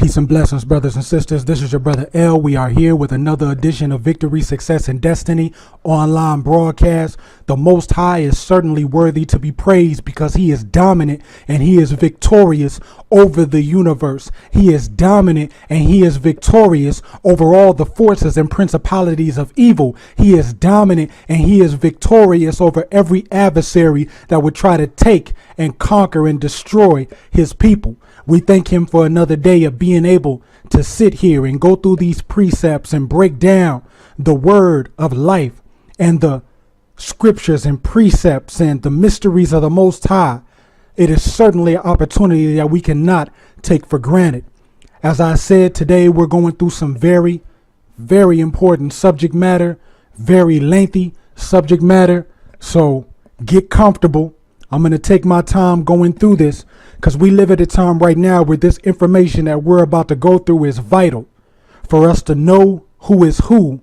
Peace and blessings, brothers and sisters. This is your brother L. We are here with another edition of Victory, Success, and Destiny online broadcast. The Most High is certainly worthy to be praised because he is dominant and he is victorious over the universe. He is dominant and he is victorious over all the forces and principalities of evil. He is dominant and he is victorious over every adversary that would try to take and conquer and destroy his people. We thank him for another day of being able to sit here and go through these precepts and break down the word of life and the scriptures and precepts and the mysteries of the Most High. It is certainly an opportunity that we cannot take for granted. As I said, today we're going through some very, very important subject matter, very lengthy subject matter. So get comfortable. I'm going to take my time going through this because we live at a time right now where this information that we're about to go through is vital for us to know who is who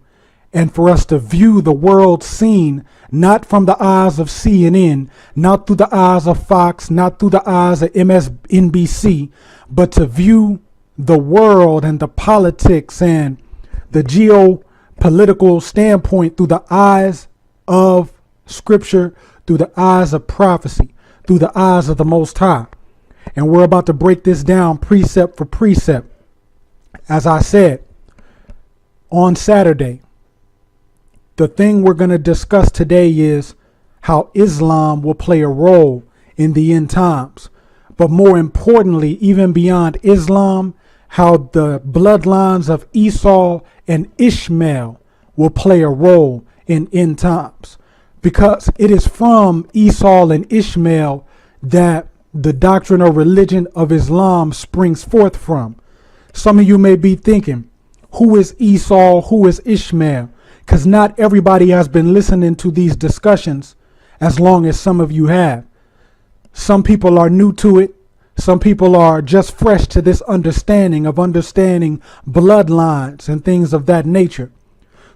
and for us to view the world scene not from the eyes of CNN, not through the eyes of Fox, not through the eyes of MSNBC, but to view the world and the politics and the geopolitical standpoint through the eyes of Scripture, through the eyes of prophecy, through the eyes of the Most High. And we're about to break this down precept for precept. As I said, on Saturday, the thing we're going to discuss today is how Islam will play a role in the end times. But more importantly, even beyond Islam, how the bloodlines of Esau and Ishmael will play a role in end times. Because it is from Esau and Ishmael that the doctrine or religion of Islam springs forth from. Some of you may be thinking, who is Esau? Who is Ishmael? Because not everybody has been listening to these discussions as long as some of you have. Some people are new to it. Some people are just fresh to this understanding bloodlines and things of that nature.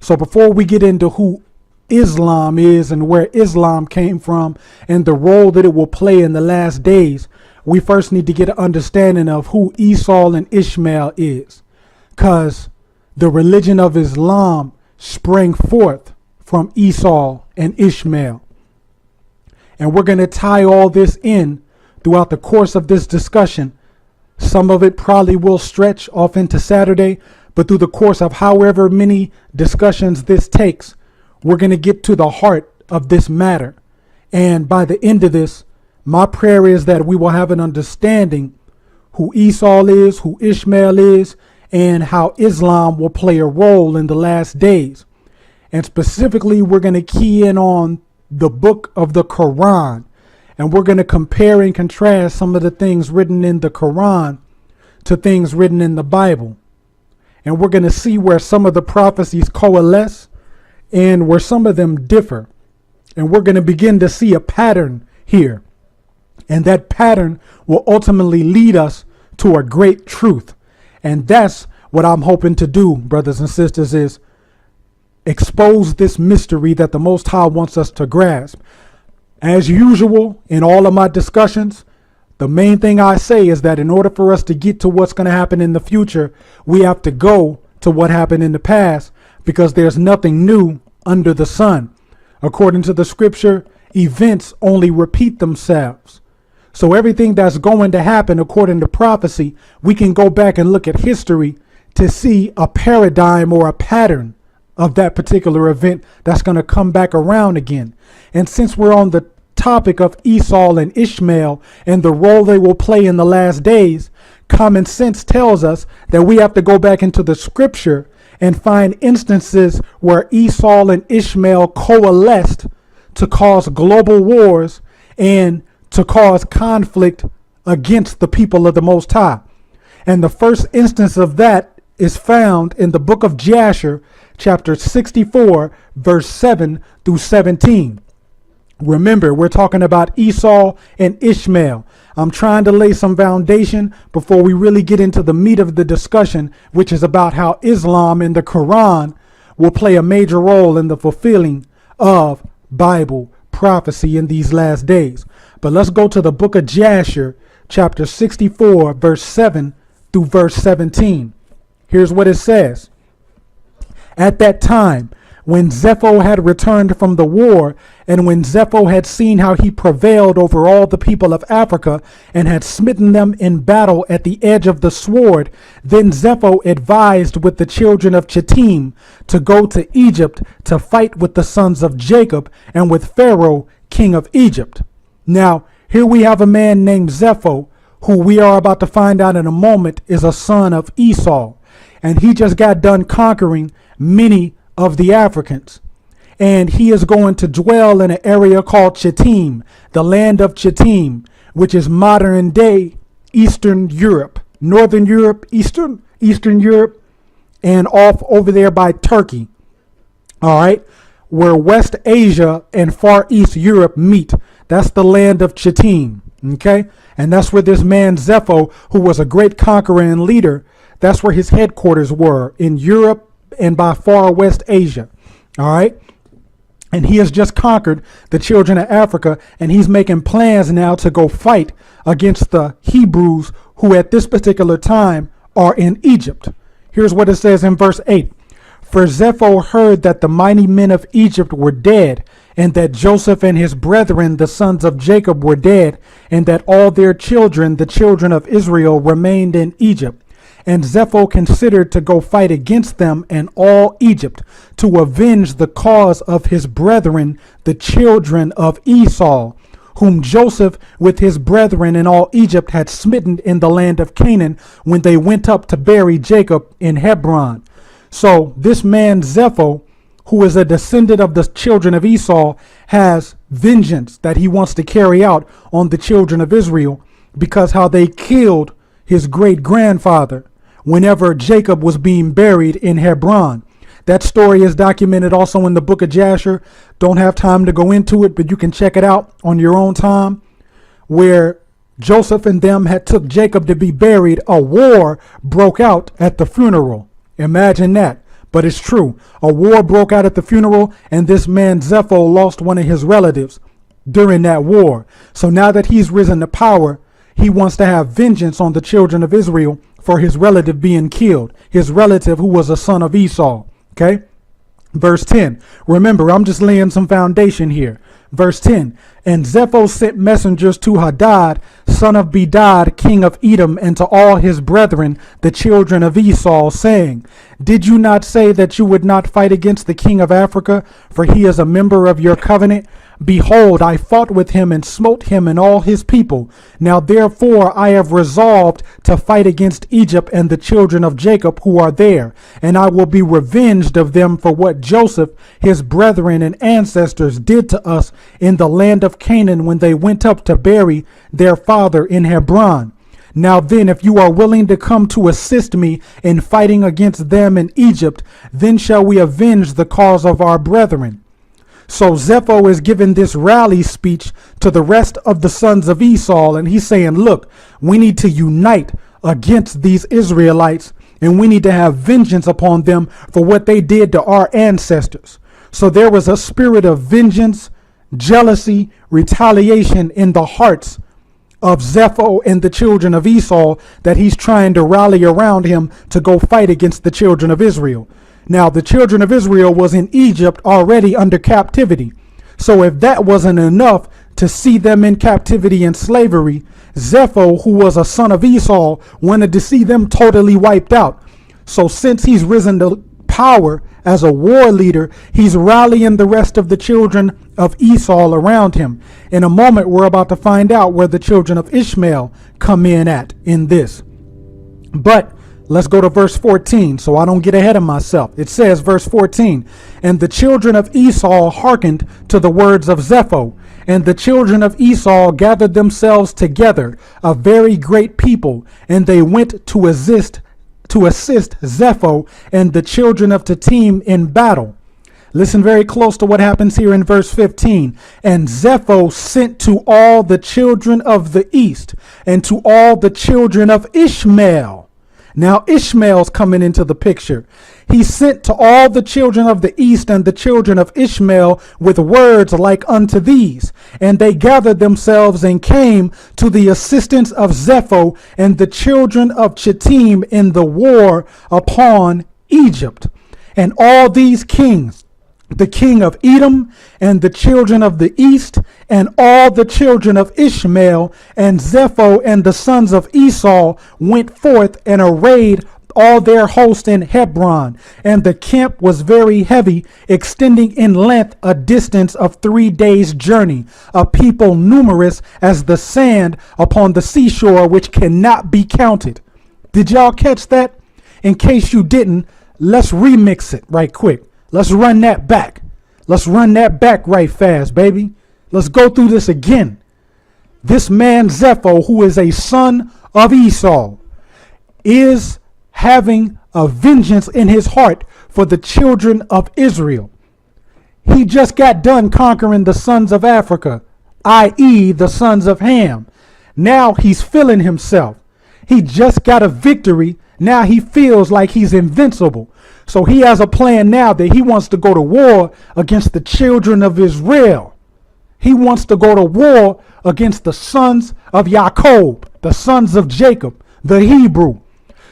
So before we get into who Islam is and where Islam came from and the role that it will play in the last days, we first need to get an understanding of who Esau and Ishmael is, because the religion of Islam sprang forth from Esau and Ishmael. And we're going to tie all this in throughout the course of this discussion. Some of it probably will stretch off into Saturday, but through the course of however many discussions this takes, we're going to get to the heart of this matter. And by the end of this, my prayer is that we will have an understanding who Esau is, who Ishmael is, and how Islam will play a role in the last days. And specifically, we're going to key in on the book of the Quran. And we're going to compare and contrast some of the things written in the Quran to things written in the Bible. And we're going to see where some of the prophecies coalesce and where some of them differ. And we're going to begin to see a pattern here. And that pattern will ultimately lead us to a great truth. And that's what I'm hoping to do, brothers and sisters, is expose this mystery that the Most High wants us to grasp. As usual, in all of my discussions, the main thing I say is that in order for us to get to what's going to happen in the future, we have to go to what happened in the past, because there's nothing new under the sun. According to the scripture, events only repeat themselves. So everything that's going to happen according to prophecy, we can go back and look at history to see a paradigm or a pattern of that particular event that's going to come back around again. And since we're on the topic of Esau and Ishmael and the role they will play in the last days, common sense tells us that we have to go back into the scripture and find instances where Esau and Ishmael coalesced to cause global wars and to cause conflict against the people of the Most High. And the first instance of that is found in the book of Jasher, chapter 64, verse 7 through 17. Remember, we're talking about Esau and Ishmael. I'm trying to lay some foundation before we really get into the meat of the discussion, which is about how Islam and the Quran will play a major role in the fulfilling of Bible prophecy in these last days. But let's go to the book of Jasher, chapter 64, verse 7 through verse 17. Here's what it says. At that time, when Zepho had returned from the war, and when Zepho had seen how he prevailed over all the people of Africa, and had smitten them in battle at the edge of the sword, then Zepho advised with the children of Chittim to go to Egypt to fight with the sons of Jacob and with Pharaoh, king of Egypt. Now, here we have a man named Zepho, who we are about to find out in a moment is a son of Esau. And he just got done conquering many of the Africans. And he is going to dwell in an area called Chittim, the land of Chittim, which is modern day Eastern Europe, Northern Europe, Eastern Europe, and off over there by Turkey. All right, where West Asia and Far East Europe meet. That's the land of Chittim. Okay, and that's where this man Zepho, who was a great conqueror and leader, that's where his headquarters were, in Europe and by far West Asia. All right. And he has just conquered the children of Africa, and he's making plans now to go fight against the Hebrews who at this particular time are in Egypt. Here's what it says in verse 8. For Zepho heard that the mighty men of Egypt were dead, and that Joseph and his brethren, the sons of Jacob, were dead, and that all their children, the children of Israel, remained in Egypt. And Zepho considered to go fight against them and all Egypt, to avenge the cause of his brethren, the children of Esau, whom Joseph with his brethren in all Egypt had smitten in the land of Canaan, when they went up to bury Jacob in Hebron. So this man Zepho, who is a descendant of the children of Esau, has vengeance that he wants to carry out on the children of Israel, because how they killed his great grandfather whenever Jacob was being buried in Hebron. That story is documented also in the book of Jasher. Don't have time to go into it, but you can check it out on your own time, where Joseph and them had took Jacob to be buried. A war broke out at the funeral. Imagine that. But it's true. A war broke out at the funeral, and this man Zepho lost one of his relatives during that war. So now that he's risen to power, he wants to have vengeance on the children of Israel for his relative being killed, his relative who was a son of Esau. Okay. Verse 10. Remember, I'm just laying some foundation here. Verse 10. And Zepho sent messengers to Hadad, son of Bedad, king of Edom, and to all his brethren, the children of Esau, saying, Did you not say that you would not fight against the king of Africa, for he is a member of your covenant? Behold, I fought with him and smote him and all his people. Now therefore I have resolved to fight against Egypt and the children of Jacob who are there, and I will be revenged of them for what Joseph, his brethren and ancestors, did to us in the land of Canaan when they went up to bury their father in Hebron. Now then, if you are willing to come to assist me in fighting against them in Egypt, then shall we avenge the cause of our brethren. So Zepho is giving this rally speech to the rest of the sons of Esau, and he's saying, look, we need to unite against these Israelites, and we need to have vengeance upon them for what they did to our ancestors. So there was a spirit of vengeance, jealousy, retaliation in the hearts of Zepho and the children of Esau, that he's trying to rally around him to go fight against the children of Israel. Now, the children of Israel was in Egypt already under captivity. So if that wasn't enough to see them in captivity and slavery, Zepho, who was a son of Esau, wanted to see them totally wiped out. So since he's risen to power as a war leader, he's rallying the rest of the children of Esau around him. In a moment, we're about to find out where the children of Ishmael come in this. But let's go to verse 14 so I don't get ahead of myself. It says, verse 14, and the children of Esau hearkened to the words of Zepho, and the children of Esau gathered themselves together, a very great people, and they went to assist Zepho and the children of Chittim in battle. Listen very close to what happens here in verse 15. And Zepho sent to all the children of the east and to all the children of Ishmael. Now Ishmael's coming into the picture. He sent to all the children of the east and the children of Ishmael with words like unto these. And they gathered themselves and came to the assistance of Zepho and the children of Chittim in the war upon Egypt. And all these kings, the king of Edom and the children of the east and all the children of Ishmael and Zepho and the sons of Esau went forth and arrayed all their host in Hebron. And the camp was very heavy, extending in length a distance of 3 days' journey, a people numerous as the sand upon the seashore, which cannot be counted. Did y'all catch that? In case you didn't, let's remix it right quick. Let's run that back. Let's run that back right fast, baby. Let's go through this again. This man Zepho, who is a son of Esau, is having a vengeance in his heart for the children of Israel. He just got done conquering the sons of Africa, i.e. the sons of Ham. Now he's feeling himself. He just got a victory. Now he feels like he's invincible. So he has a plan now that he wants to go to war against the children of Israel. He wants to go to war against the sons of Jacob, the sons of Jacob, the Hebrew.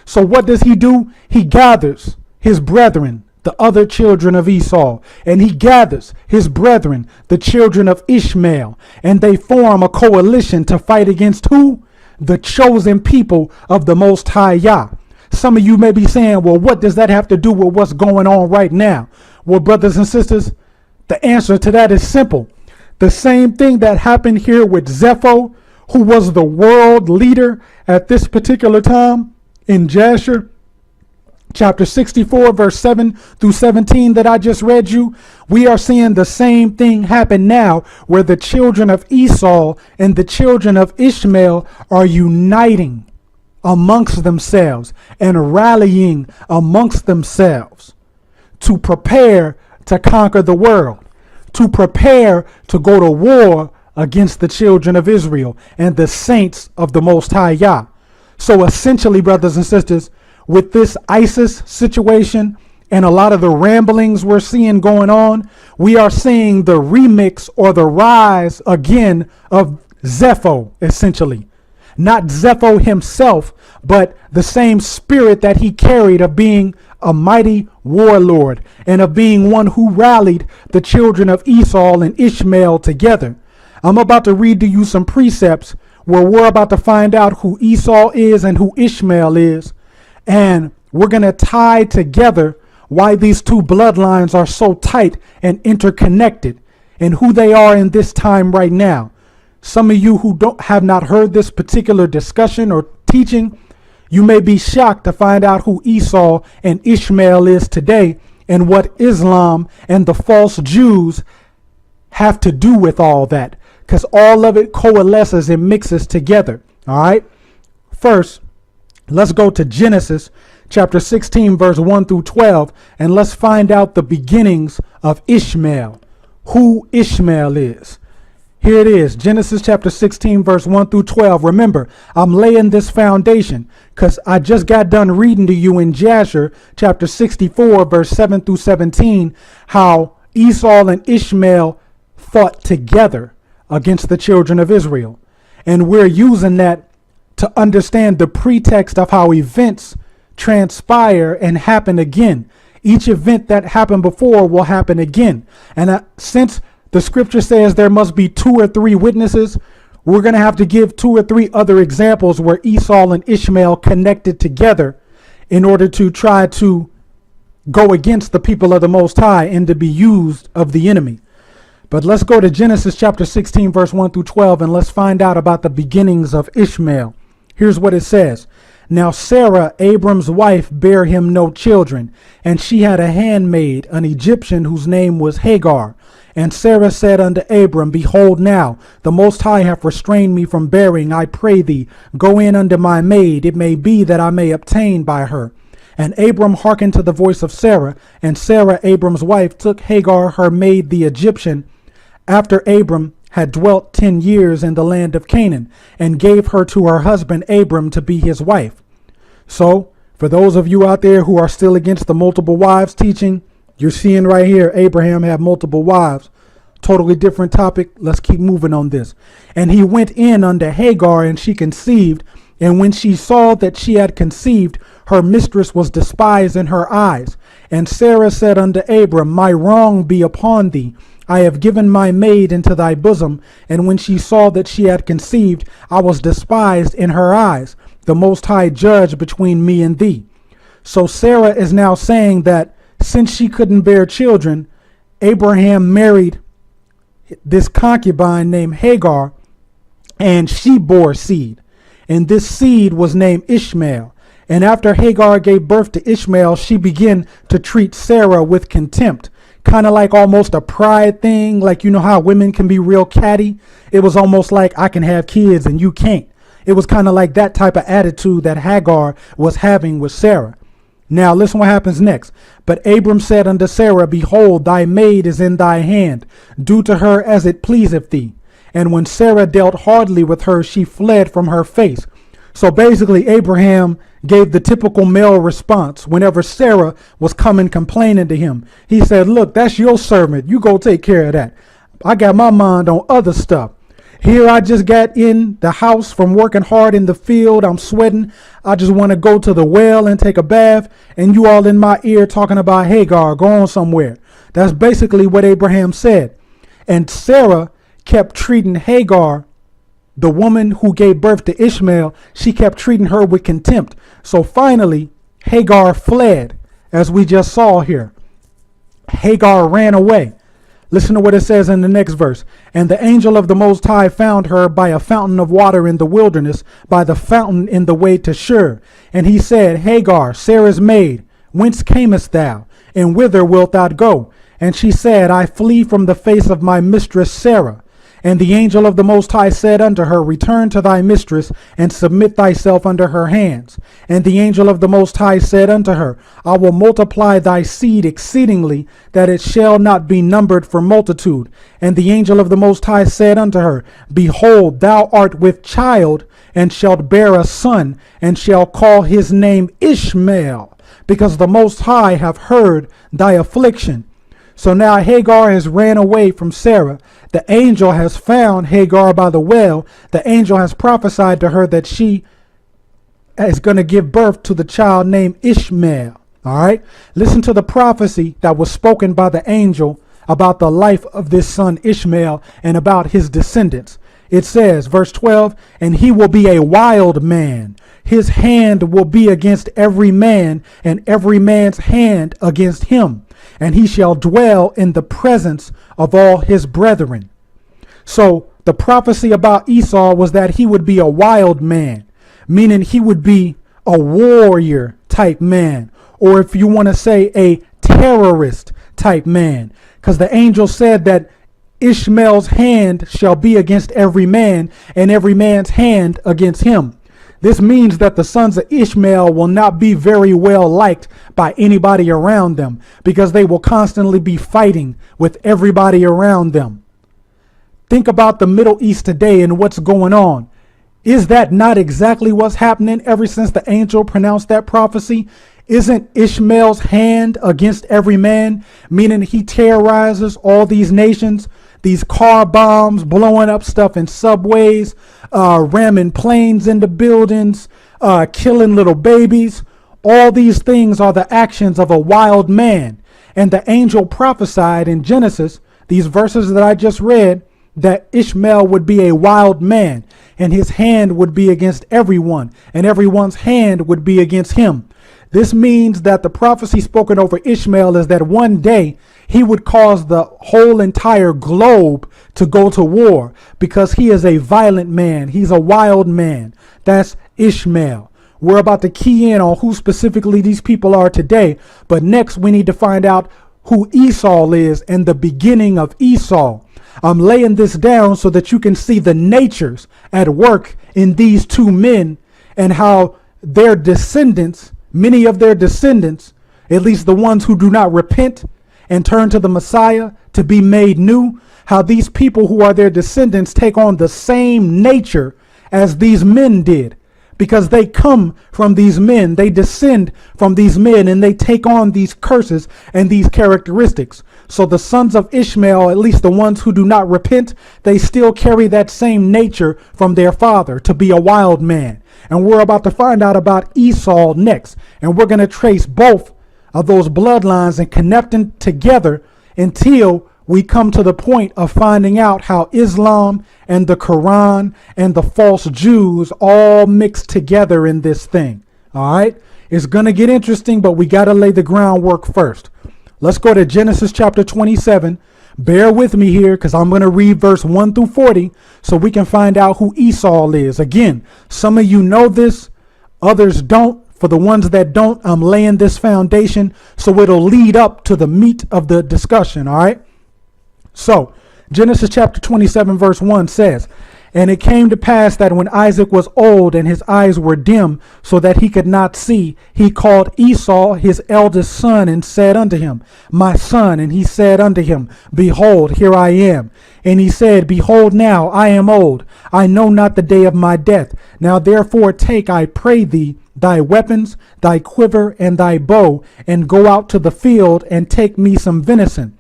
So what does he do? He gathers his brethren, the other children of Esau, and he gathers his brethren, the children of Ishmael, and they form a coalition to fight against who? The chosen people of the Most High Yah. Some of you may be saying, well, what does that have to do with what's going on right now? Well, brothers and sisters, the answer to that is simple. The same thing that happened here with Zepho, who was the world leader at this particular time in Jasher, chapter 64, verse 7 through 17 that I just read you. We are seeing the same thing happen now, where the children of Esau and the children of Ishmael are uniting amongst themselves and rallying amongst themselves to prepare to conquer the world, to prepare to go to war against the children of Israel and the saints of the Most High Yah. So essentially, brothers and sisters, with this ISIS situation and a lot of the ramblings we're seeing going on, we are seeing the remix or the rise again of Zepho, essentially. Not Zepho himself, but the same spirit that he carried of being a mighty warlord and of being one who rallied the children of Esau and Ishmael together. I'm about to read to you some precepts where we're about to find out who Esau is and who Ishmael is. And we're going to tie together why these two bloodlines are so tight and interconnected and who they are in this time right now. Some of you who have not heard this particular discussion or teaching, you may be shocked to find out who Esau and Ishmael is today and what Islam and the false Jews have to do with all that, because all of it coalesces and mixes together. All right. First, let's go to Genesis chapter 16, verse 1 through 12, and let's find out the beginnings of Ishmael, who Ishmael is. Here it is, Genesis chapter 16, verse 1 through 12. Remember, I'm laying this foundation because I just got done reading to you in Jasher chapter 64, verse 7 through 17, how Esau and Ishmael fought together against the children of Israel. And we're using that to understand the pretext of how events transpire and happen again. Each event that happened before will happen again. And since the scripture says there must be 2 or 3 witnesses, we're going to have to give 2 or 3 other examples where Esau and Ishmael connected together in order to try to go against the people of the Most High and to be used of the enemy. But let's go to Genesis chapter 16, verse 1 through 12, and let's find out about the beginnings of Ishmael. Here's what it says. Now Sarah, Abram's wife, bare him no children, and she had a handmaid, an Egyptian, whose name was Hagar. And Sarah said unto Abram, Behold now, the Most High hath restrained me from bearing. I pray thee, go in unto my maid. It may be that I may obtain by her. And Abram hearkened to the voice of Sarah. And Sarah, Abram's wife, took Hagar, her maid, the Egyptian, after Abram had dwelt 10 years in the land of Canaan, and gave her to her husband Abram to be his wife. So For those of you out there who are still against the multiple wives teaching, you're seeing right here, Abraham had multiple wives. Totally different topic. Let's keep moving on this. And he went in unto Hagar, and she conceived. And when she saw that she had conceived, her mistress was despised in her eyes. And Sarah said unto Abram, my wrong be upon thee. I have given my maid into thy bosom. And when she saw that she had conceived, I was despised in her eyes. The Most High judge between me and thee. So Sarah is now saying that since she couldn't bear children, Abraham married this concubine named Hagar, and she bore seed. And this seed was named Ishmael. And after Hagar gave birth to Ishmael, she began to treat Sarah with contempt, kind of like almost a pride thing. Like, you know how women can be real catty? It was almost like, I can have kids and you can't. It was kind of like that type of attitude that Hagar was having with Sarah. Now listen what happens next. But Abram said unto Sarah, behold, thy maid is in thy hand. Do to her as it pleaseth thee. And when Sarah dealt hardly with her, she fled from her face. So basically, Abraham gave the typical male response whenever Sarah was coming complaining to him. He said, look, that's your servant. You go take care of that. I got my mind on other stuff. Here I just got in the house from working hard in the field. I'm sweating. I just want to go to the well and take a bath. And you all in my ear talking about Hagar, going somewhere. That's basically what Abraham said. And Sarah kept treating Hagar, the woman who gave birth to Ishmael, she kept treating her with contempt. So finally, Hagar fled, as we just saw here. Hagar ran away. Listen to what it says in the next verse. And the angel of the Most High found her by a fountain of water in the wilderness, by the fountain in the way to Shur. And he said, Hagar, Sarah's maid, whence camest thou? And whither wilt thou go? And she said, I flee from the face of my mistress Sarah. And the angel of the Most High said unto her, return to thy mistress, and submit thyself under her hands. And the angel of the Most High said unto her, I will multiply thy seed exceedingly, that it shall not be numbered for multitude. And the angel of the Most High said unto her, behold, thou art with child, and shalt bear a son, and shall call his name Ishmael, because the Most High have heard thy affliction. So now Hagar has ran away from Sarah. The angel has found Hagar by the well. The angel has prophesied to her that she is going to give birth to the child named Ishmael. All right. Listen to the prophecy that was spoken by the angel about the life of this son Ishmael and about his descendants. It says, verse 12, and he will be a wild man. His hand will be against every man, and every man's hand against him. And he shall dwell in the presence of all his brethren. So the prophecy about Esau was that he would be a wild man, meaning he would be a warrior type man, or if you want to say a terrorist type man, because the angel said that Ishmael's hand shall be against every man, and every man's hand against him. This means that the sons of Ishmael will not be very well liked by anybody around them, because they will constantly be fighting with everybody around them. Think about the Middle East today and what's going on. Is that not exactly what's happening ever since the angel pronounced that prophecy? Isn't Ishmael's hand against every man, meaning he terrorizes all these nations? These car bombs, blowing up stuff in subways, ramming planes into buildings, killing little babies. All these things are the actions of a wild man. And the angel prophesied in Genesis, these verses that I just read, that Ishmael would be a wild man, and his hand would be against everyone, and everyone's hand would be against him. This means that the prophecy spoken over Ishmael is that one day he would cause the whole entire globe to go to war, because he is a violent man. He's a wild man. That's Ishmael. We're about to key in on who specifically these people are today. But next we need to find out who Esau is and the beginning of Esau. I'm laying this down so that you can see the natures at work in these two men, and how their descendants, many of their descendants, at least the ones who do not repent and turn to the Messiah to be made new, how these people who are their descendants take on the same nature as these men did. because they come from these men, they descend from these men, and they take on these curses and these characteristics. So the sons of Ishmael, at least the ones who do not repent, they still carry that same nature from their father to be a wild man. And we're about to find out about Esau next. And we're going to trace both of those bloodlines and connect them together until we come to the point of finding out how Islam and the Quran and the false Jews all mix together in this thing. All right. It's going to get interesting, but we got to lay the groundwork first. Let's go to Genesis chapter 27. Bear with me here because I'm going to read verse 1 through 40 so we can find out who Esau is. Again, some of you know this, others don't. For the ones that don't, I'm laying this foundation so it'll lead up to the meat of the discussion. All right. So Genesis chapter 27 verse 1 says, "And it came to pass that when Isaac was old and his eyes were dim so that he could not see, he called Esau his eldest son and said unto him, My son. And he said unto him, Behold, here I am. And he said, Behold, now I am old. I know not the day of my death. Now therefore take, I pray thee, thy weapons, thy quiver, and thy bow, and go out to the field and take me some venison,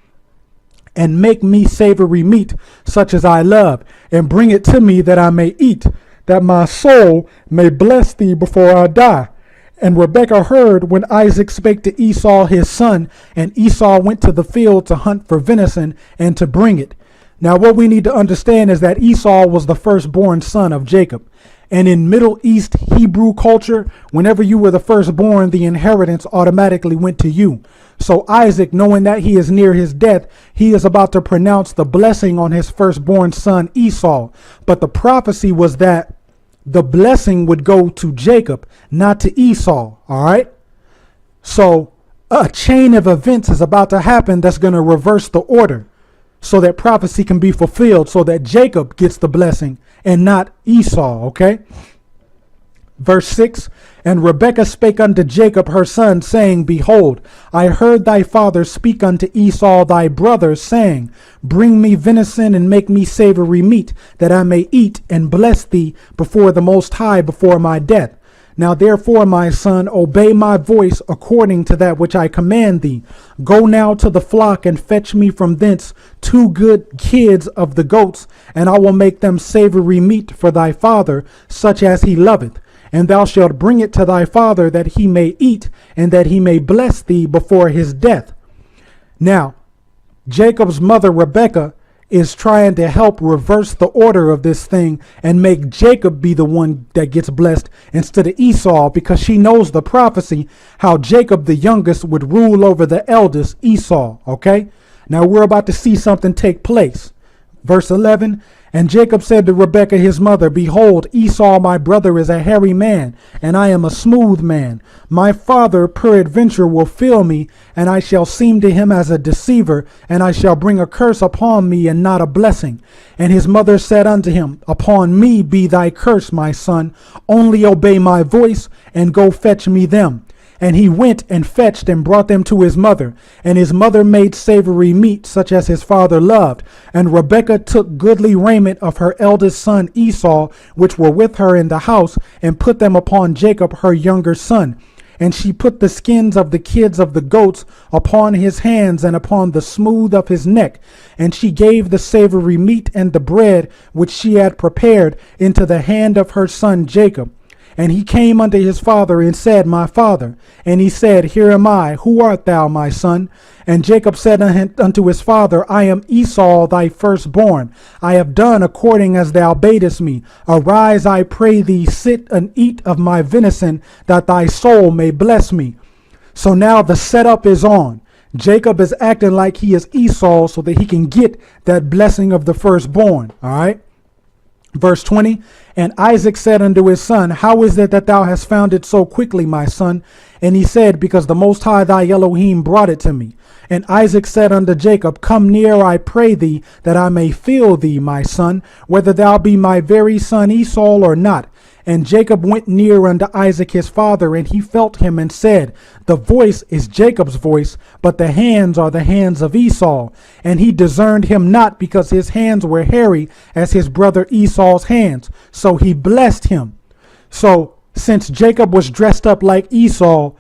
and make me savory meat, such as I love, and bring it to me that I may eat, that my soul may bless thee before I die. And Rebekah heard when Isaac spake to Esau his son, and Esau went to the field to hunt for venison and to bring it." Now what we need to understand is that Esau was the firstborn son of Jacob. And in Middle East Hebrew culture, whenever you were the firstborn, the inheritance automatically went to you. So Isaac, knowing that he is near his death, he is about to pronounce the blessing on his firstborn son Esau. But the prophecy was that the blessing would go to Jacob, not to Esau. All right. So a chain of events is about to happen that's going to reverse the order so that prophecy can be fulfilled, so that Jacob gets the blessing and not Esau. Okay. Verse 6, "And Rebekah spake unto Jacob her son, saying, Behold, I heard thy father speak unto Esau thy brother, saying, Bring me venison and make me savory meat, that I may eat and bless thee before the Most High before my death. Now therefore, my son, obey my voice according to that which I command thee. Go now to the flock and fetch me from thence 2 good kids of the goats, and I will make them savory meat for thy father, such as he loveth. And thou shalt bring it to thy father, that he may eat, and that he may bless thee before his death." Now, Jacob's mother, Rebekah, is trying to help reverse the order of this thing and make Jacob be the one that gets blessed instead of Esau, because she knows the prophecy, how Jacob, the youngest, would rule over the eldest, Esau. Okay. Now we're about to see something take place. Verse 11, "And Jacob said to Rebekah his mother, Behold, Esau my brother is a hairy man, and I am a smooth man. My father peradventure will feel me, and I shall seem to him as a deceiver, and I shall bring a curse upon me, and not a blessing. And his mother said unto him, Upon me be thy curse, my son. Only obey my voice, and go fetch me them. And he went and fetched and brought them to his mother. And his mother made savory meat, such as his father loved. And Rebekah took goodly raiment of her eldest son Esau, which were with her in the house, and put them upon Jacob her younger son. And she put the skins of the kids of the goats upon his hands and upon the smooth of his neck. And she gave the savory meat and the bread which she had prepared into the hand of her son Jacob. And he came unto his father and said, My father. And he said, Here am I. Who art thou, my son? And Jacob said unto his father, I am Esau, thy firstborn. I have done according as thou badest me. Arise, I pray thee, sit and eat of my venison, that thy soul may bless me. So now the setup is on. Jacob is acting like he is Esau so that he can get that blessing of the firstborn. All right. Verse 20, and Isaac said unto his son, How is it that thou hast found it so quickly, my son? And he said, Because the Most High thy Elohim brought it to me. And Isaac said unto Jacob, Come near, I pray thee, that I may feel thee, my son, whether thou be my very son Esau or not. And Jacob went near unto Isaac his father, and he felt him and said, The voice is Jacob's voice, but the hands are the hands of Esau. And he discerned him not, because his hands were hairy as his brother Esau's hands. So he blessed him. So Since Jacob was dressed up like Esau,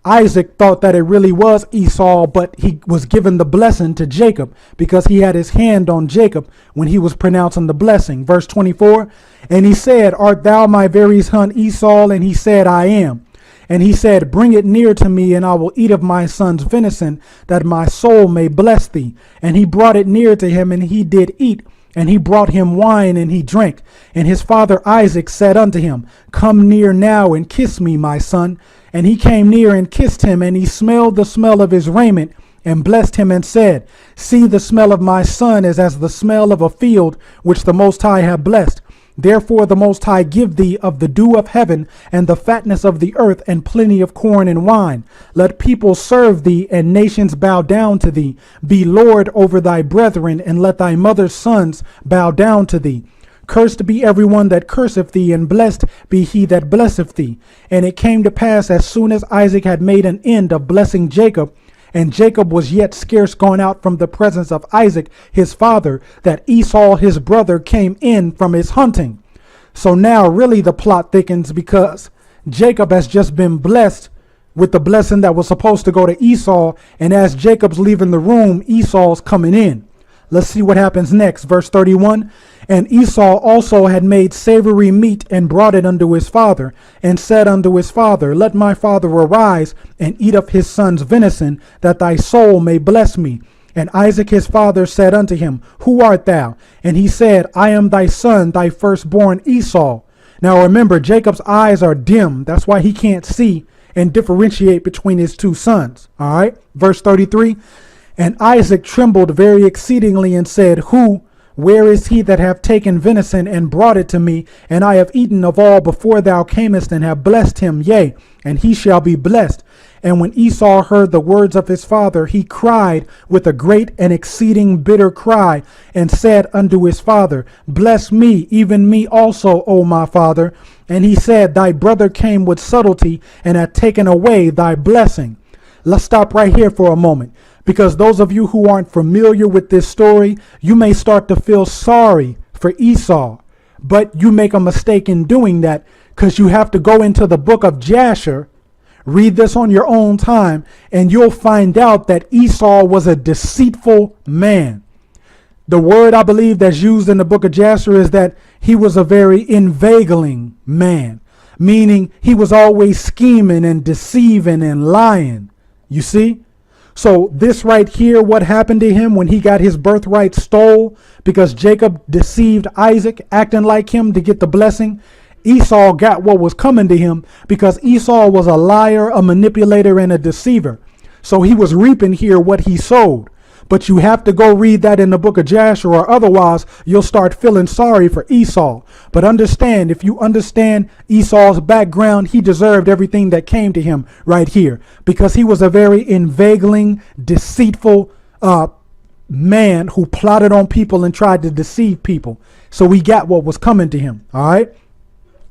Isaac thought that it really was Esau, but he was given the blessing to Jacob because he had his hand on Jacob when he was pronouncing the blessing. Verse 24, and he said, art thou my very son Esau? And he said, I am. And he said, bring it near to me, and I will eat of my son's venison, that my soul may bless thee. And he brought it near to him, and he did eat. And he brought him wine, and he drank. And his father Isaac said unto him, come near now and kiss me, my son. And he came near and kissed him, and he smelled the smell of his raiment, and blessed him, and said, see, the smell of my son is as the smell of a field which the Most High hath blessed. Therefore the Most High give thee of the dew of heaven, and the fatness of the earth, and plenty of corn and wine. Let people serve thee, and nations bow down to thee. Be Lord over thy brethren, and let thy mother's sons bow down to thee. Cursed be everyone that curseth thee, and blessed be he that blesseth thee. And it came to pass, as soon as Isaac had made an end of blessing Jacob, and Jacob was yet scarce gone out from the presence of Isaac his father, that Esau his brother came in from his hunting. So now really the plot thickens, because Jacob has just been blessed with the blessing that was supposed to go to Esau. And as Jacob's leaving the room, Esau's coming in. Let's see what happens next. Verse 31. And Esau also had made savory meat, and brought it unto his father, and said unto his father, let my father arise and eat of his son's venison, that thy soul may bless me. And Isaac his father said unto him, who art thou? And he said, I am thy son, thy firstborn Esau. Now remember, Jacob's eyes are dim. That's why he can't see and differentiate between his two sons. All right. Verse 33. And Isaac trembled very exceedingly, and said, where is he that hath taken venison and brought it to me? And I have eaten of all before thou camest, and have blessed him, yea, and he shall be blessed. And when Esau heard the words of his father, he cried with a great and exceeding bitter cry, and said unto his father, bless me, even me also, O my father. And he said, thy brother came with subtlety, and hath taken away thy blessing. Let's stop right here for a moment, because those of you who aren't familiar with this story, you may start to feel sorry for Esau, but you make a mistake in doing that, because you have to go into the book of Jasher, read this on your own time, and you'll find out that Esau was a deceitful man. The word I believe that's used in the book of Jasher is that he was a very inveigling man, meaning he was always scheming and deceiving and lying. You see? So this right here, what happened to him when he got his birthright stole because Jacob deceived Isaac, acting like him to get the blessing. Esau got what was coming to him because Esau was a liar, a manipulator, and a deceiver. So he was reaping here what he sowed. But you have to go read that in the book of Jasher, or otherwise you'll start feeling sorry for Esau. But understand, if you understand Esau's background, he deserved everything that came to him right here, because he was a very inveigling, deceitful man who plotted on people and tried to deceive people. So we got what was coming to him. All right.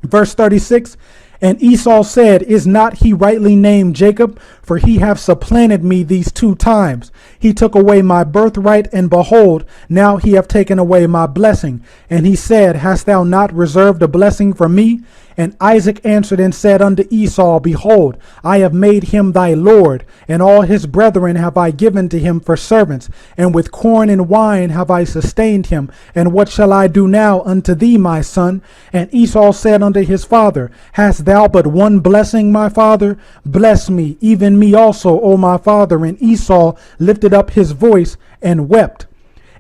Verse 36. And Esau said, is not he rightly named Jacob? For he hath supplanted me these 2 times. He took away my birthright, and behold, now he hath taken away my blessing. And he said, hast thou not reserved a blessing for me? And Isaac answered and said unto Esau, behold, I have made him thy lord, and all his brethren have I given to him for servants, and with corn and wine have I sustained him. And what shall I do now unto thee, my son? And Esau said unto his father, hast thou but one blessing, my father? Bless me, even me also, O my father. And Esau lifted up his voice and wept.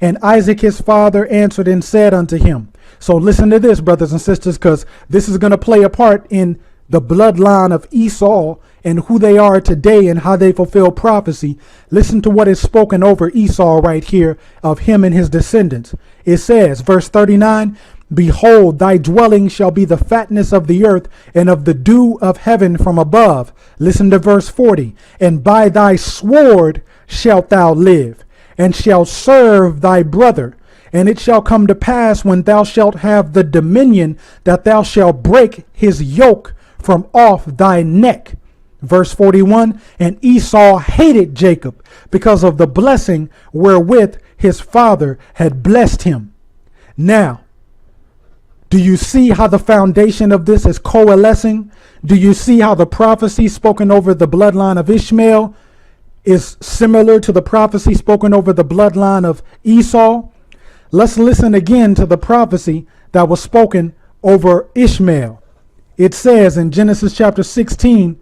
And Isaac his father answered and said unto him. So listen to this, brothers and sisters, because this is going to play a part in the bloodline of Esau and who they are today and how they fulfill prophecy. Listen to what is spoken over Esau right here of him and his descendants. It says, verse 39, behold, thy dwelling shall be the fatness of the earth and of the dew of heaven from above. Listen to verse 40, and by thy sword shalt thou live, and shalt serve thy brother. And it shall come to pass, when thou shalt have the dominion, that thou shalt break his yoke from off thy neck. Verse 41, and Esau hated Jacob because of the blessing wherewith his father had blessed him. Now, Do you see how the foundation of this is coalescing? Do you see how the prophecy spoken over the bloodline of Ishmael is similar to the prophecy spoken over the bloodline of Esau? Let's listen again to the prophecy that was spoken over Ishmael. It says in Genesis chapter 16,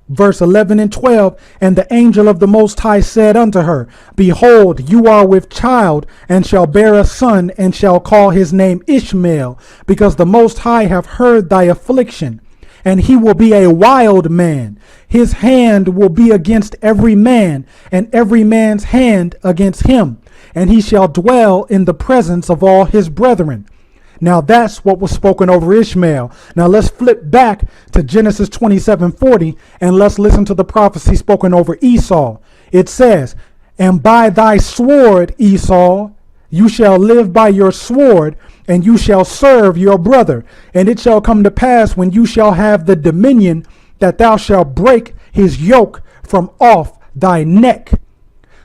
verse 11 and 12, and the angel of the Most High said unto her, behold, you are with child, and shall bear a son, and shall call his name Ishmael, because the Most High have heard thy affliction. And he will be a wild man. His hand will be against every man, and every man's hand against him. And he shall dwell in the presence of all his brethren. Now that's what was spoken over Ishmael. Now let's flip back to Genesis 27:40 and let's listen to the prophecy spoken over Esau. It says, and by thy sword, Esau, you shall live by your sword, and you shall serve your brother. And it shall come to pass when you shall have the dominion that thou shalt break his yoke from off thy neck.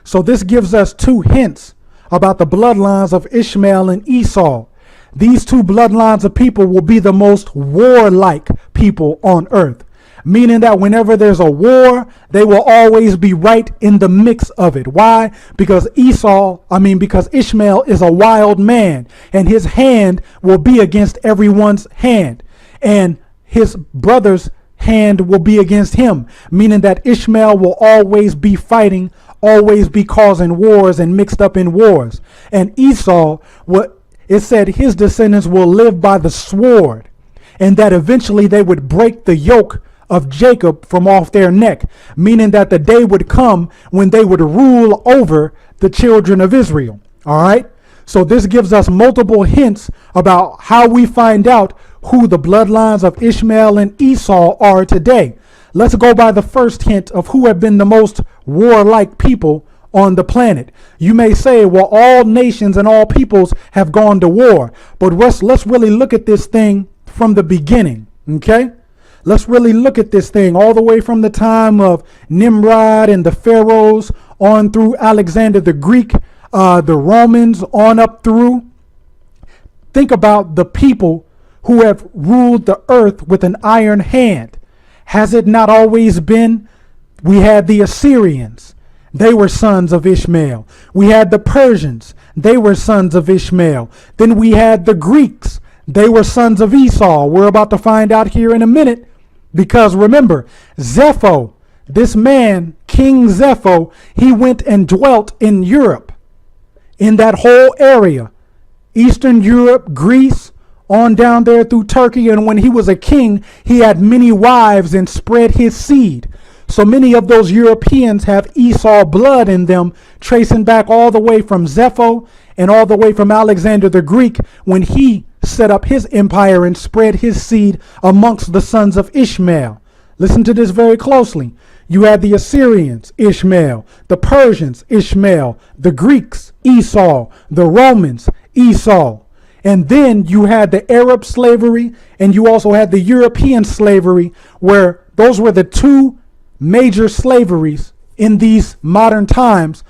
So this gives us two hints about the bloodlines of Ishmael and Esau. These two bloodlines of people will be the most warlike people on earth, meaning that whenever there's a war, they will always be right in the mix of it. Why? Because Ishmael is a wild man, and his hand will be against everyone's hand, and his brother's hand will be against him, meaning that Ishmael will always be fighting, always be causing wars and mixed up in wars. And Esau, it said his descendants will live by the sword, and that eventually they would break the yoke of Jacob from off their neck, meaning that the day would come when they would rule over the children of Israel. All right. So this gives us multiple hints about how we find out who the bloodlines of Ishmael and Esau are today. Let's go by the first hint of who have been the most warlike people on the planet. You may say, well, all nations and all peoples have gone to war, but let's really look at this thing from the beginning. Okay. Let's really look at this thing all the way from the time of Nimrod and the pharaohs on through Alexander the Greek, the Romans on up through. Think about the people who have ruled the earth with an iron hand. Has it not always been? We had the Assyrians. They were sons of Ishmael. We had the Persians. They were sons of Ishmael. Then we had the Greeks. They were sons of Esau. We're about to find out here in a minute. Because remember, Zepho, this man, King Zepho, he went and dwelt in Europe, in that whole area, Eastern Europe, Greece, on down there through Turkey. And when he was a king, he had many wives and spread his seed. So many of those Europeans have Esau blood in them, tracing back all the way from Zepho and all the way from Alexander the Greek, when he set up his empire and spread his seed amongst the sons of Ishmael. Listen to this very closely. You had the Assyrians, Ishmael, the Persians, Ishmael, the Greeks, Esau, the Romans, Esau. And then you had the Arab slavery, and you also had the European slavery, where those were the two major slaveries in these modern times,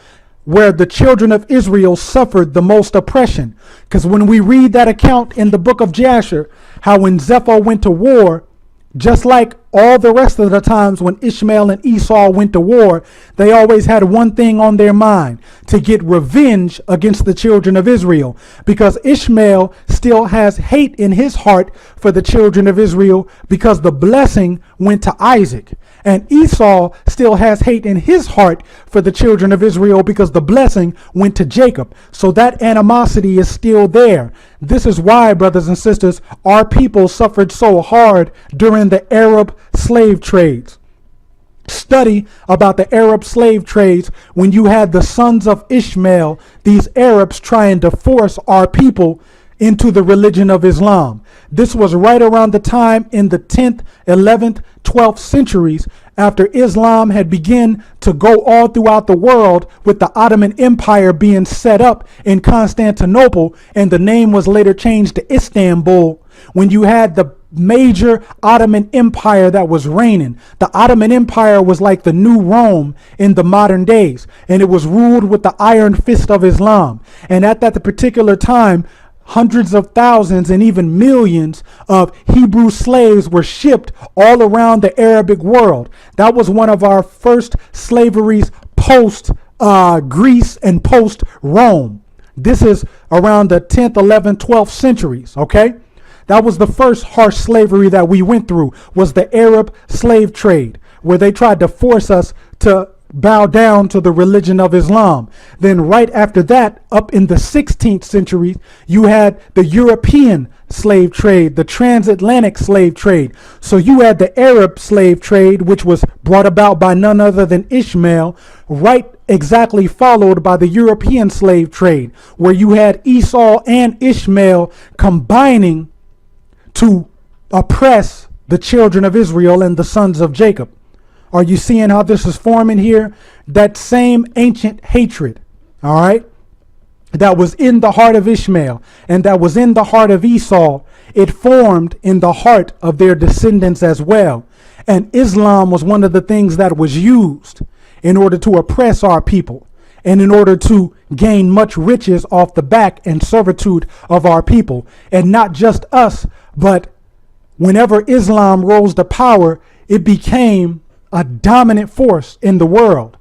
where the children of Israel suffered the most oppression. Because when we read that account in the book of Jasher, how when Zepho went to war, just like all the rest of the times when Ishmael and Esau went to war, they always had one thing on their mind: to get revenge against the children of Israel. Because Ishmael still has hate in his heart for the children of Israel, because the blessing went to Isaac. And Esau still has hate in his heart for the children of Israel, because the blessing went to Jacob. So that animosity is still there. This is why, brothers and sisters, our people suffered so hard during the Arab slave trades. Study about the Arab slave trades when you had the sons of Ishmael, these Arabs trying to force our people into the religion of Islam. This was right around the time in the 10th, 11th, 12th centuries, after Islam had begun to go all throughout the world, with the Ottoman Empire being set up in Constantinople, and the name was later changed to Istanbul. When you had the major Ottoman Empire that was reigning, the Ottoman Empire was like the new Rome in the modern days, and it was ruled with the iron fist of Islam. And at that particular time, hundreds of thousands and even millions of Hebrew slaves were shipped all around the Arabic world. That was one of our first slaveries post Greece and post Rome. This is around the 10th, 11th, 12th centuries. Okay. That was the first harsh slavery that we went through, was the Arab slave trade, where they tried to force us to bow down to the religion of Islam. Then right after that, up in the 16th century, you had the European slave trade, the transatlantic slave trade. So you had the Arab slave trade, which was brought about by none other than Ishmael, right exactly followed by the European slave trade, where you had Esau and Ishmael combining to oppress the children of Israel and the sons of Jacob. Are you seeing how this is forming here? That same ancient hatred, all right, that was in the heart of Ishmael and that was in the heart of Esau, it formed in the heart of their descendants as well. And Islam was one of the things that was used in order to oppress our people and in order to gain much riches off the back and servitude of our people. And not just us, but whenever Islam rose to power, it became a dominant force in the world.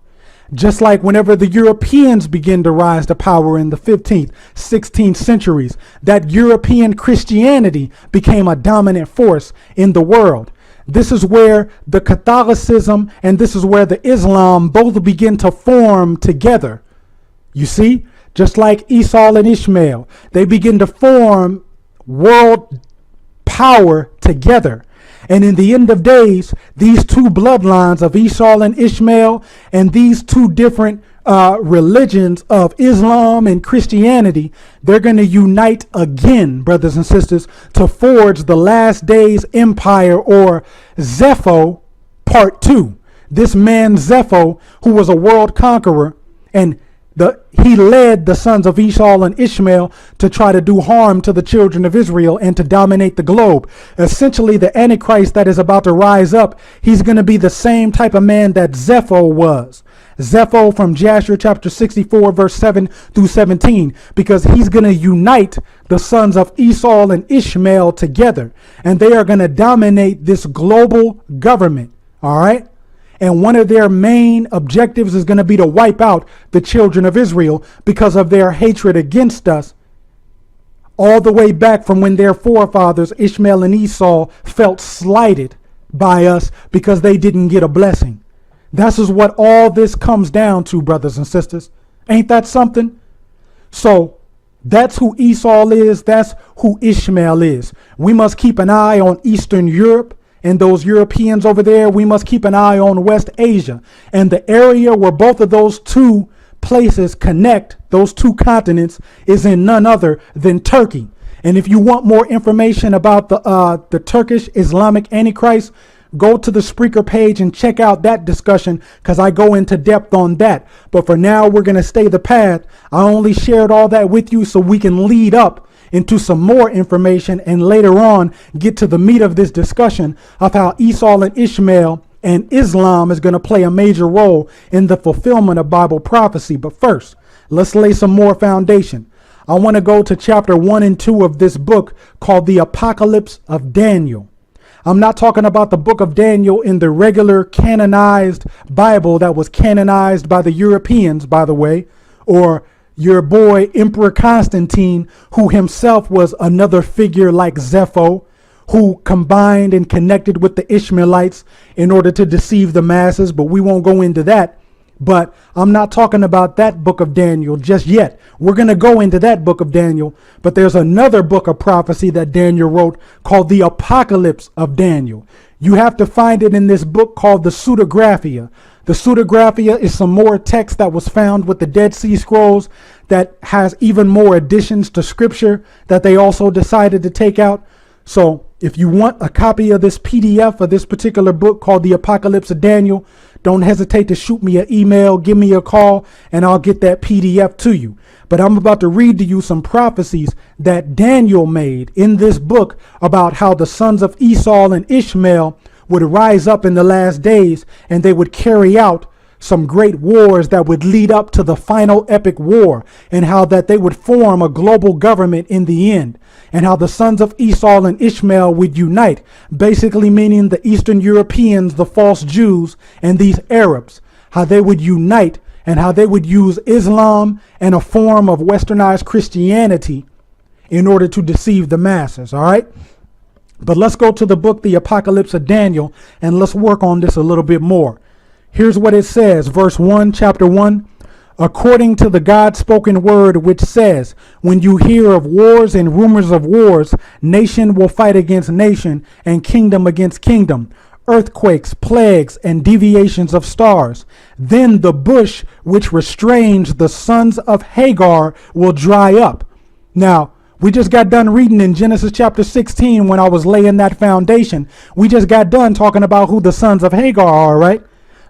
Just like whenever the Europeans began to rise to power in the 15th, 16th centuries, that European Christianity became a dominant force in the world. This is where the Catholicism and this is where the Islam both begin to form together. You see, just like Esau and Ishmael, they begin to form world power together. And in the end of days, these two bloodlines of Esau and Ishmael and these two different religions of Islam and Christianity, they're going to unite again, brothers and sisters, to forge the last days empire, or Zepho part 2. This man Zepho, who was a world conqueror, and he led the sons of Esau and Ishmael to try to do harm to the children of Israel and to dominate the globe. Essentially, the Antichrist that is about to rise up, he's going to be the same type of man that Zepho was. Zepho from Jasher chapter 64 verse 7 through 17, because he's going to unite the sons of Esau and Ishmael together, and they are going to dominate this global government. All right. And one of their main objectives is going to be to wipe out the children of Israel because of their hatred against us, all the way back from when their forefathers, Ishmael and Esau, felt slighted by us because they didn't get a blessing. This is what all this comes down to, brothers and sisters. Ain't that something? So that's who Esau is. That's who Ishmael is. We must keep an eye on Eastern Europe and those Europeans over there. We must keep an eye on West Asia and the area where both of those two places connect, those two continents, is in none other than Turkey. And if you want more information about the Turkish Islamic Antichrist, go to the Spreaker page and check out that discussion, because I go into depth on that. But for now, we're going to stay the path. I only shared all that with you so we can lead up into some more information and later on get to the meat of this discussion of how Esau and Ishmael and Islam is going to play a major role in the fulfillment of Bible prophecy. But first, let's lay some more foundation. I want to go to chapter 1 and 2 of this book called the Apocalypse of Daniel. I'm not talking about the book of Daniel in the regular canonized Bible that was canonized by the Europeans, by the way, or your boy Emperor Constantine, who himself was another figure like Zepho, who combined and connected with the Ishmaelites in order to deceive the masses. But we won't go into that. But I'm not talking about that book of Daniel just yet. We're going to go into that book of Daniel. But there's another book of prophecy that Daniel wrote called the Apocalypse of Daniel. You have to find it in this book called the Pseudegraphia. The Pseudegraphia is some more text that was found with the Dead Sea Scrolls that has even more additions to scripture that they also decided to take out. So if you want a copy of this PDF of this particular book called the Apocalypse of Daniel, don't hesitate to shoot me an email, give me a call, and I'll get that PDF to you. But I'm about to read to you some prophecies that Daniel made in this book about how the sons of Esau and Ishmael would rise up in the last days, and they would carry out some great wars that would lead up to the final epic war, and how that they would form a global government in the end, and how the sons of Esau and Ishmael would unite, basically meaning the Eastern Europeans, the false Jews, and these Arabs, how they would unite and how they would use Islam and a form of westernized Christianity in order to deceive the masses. All right. But let's go to the book, The Apocalypse of Daniel, and let's work on this a little bit more. Here's what it says, verse 1, chapter 1. According to the God-spoken word, which says, when you hear of wars and rumors of wars, nation will fight against nation and kingdom against kingdom, earthquakes, plagues, and deviations of stars. Then the bush which restrains the sons of Hagar will dry up. Now, we just got done reading in Genesis chapter 16 when I was laying that foundation. We just got done talking about who the sons of Hagar are, right?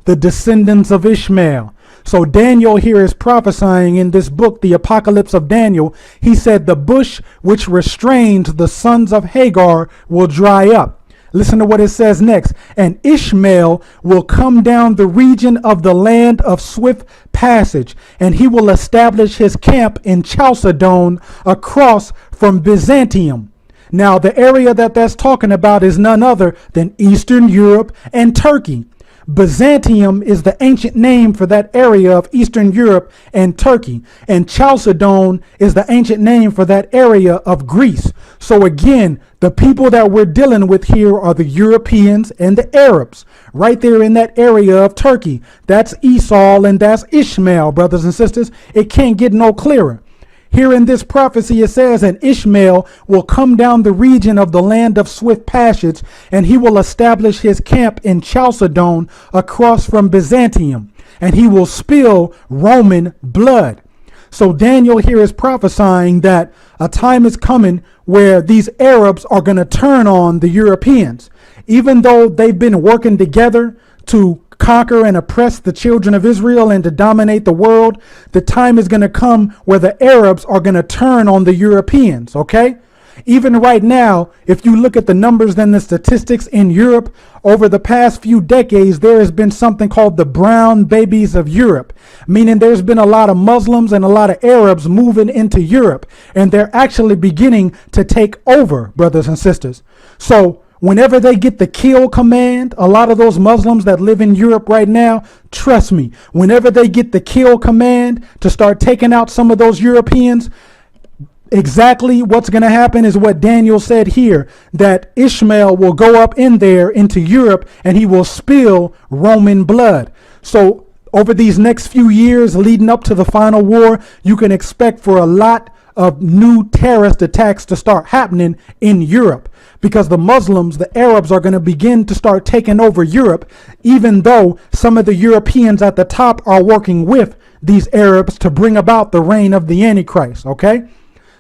The descendants of Ishmael. So Daniel here is prophesying in this book, the Apocalypse of Daniel. He said the bush which restrains the sons of Hagar will dry up. Listen to what it says next. And Ishmael will come down the region of the land of swift passage, and he will establish his camp in Chalcedon across from Byzantium. Now, the area that that's talking about is none other than Eastern Europe and Turkey. Byzantium is the ancient name for that area of Eastern Europe and Turkey. And Chalcedon is the ancient name for that area of Greece. So again, the people that we're dealing with here are the Europeans and the Arabs, right there in that area of Turkey. That's Esau and that's Ishmael, brothers and sisters. It can't get no clearer. Here in this prophecy, it says, and Ishmael will come down the region of the land of swift passage, and he will establish his camp in Chalcedon across from Byzantium, and he will spill Roman blood. So Daniel here is prophesying that a time is coming where these Arabs are going to turn on the Europeans. Even though they've been working together to conquer and oppress the children of Israel and to dominate the world, the time is going to come where the Arabs are going to turn on the Europeans, okay? Even right now, if you look at the numbers and the statistics in Europe, over the past few decades, there has been something called the brown babies of Europe, meaning there's been a lot of Muslims and a lot of Arabs moving into Europe, and they're actually beginning to take over, brothers and sisters. So whenever they get the kill command, a lot of those Muslims that live in Europe right now, trust me, whenever they get the kill command to start taking out some of those Europeans, exactly what's going to happen is what Daniel said here, that Ishmael will go up in there into Europe and he will spill Roman blood. So over these next few years leading up to the final war, you can expect for a lot of new terrorist attacks to start happening in Europe, because the Muslims, the Arabs, are going to begin to start taking over Europe, even though some of the Europeans at the top are working with these Arabs to bring about the reign of the Antichrist. Okay,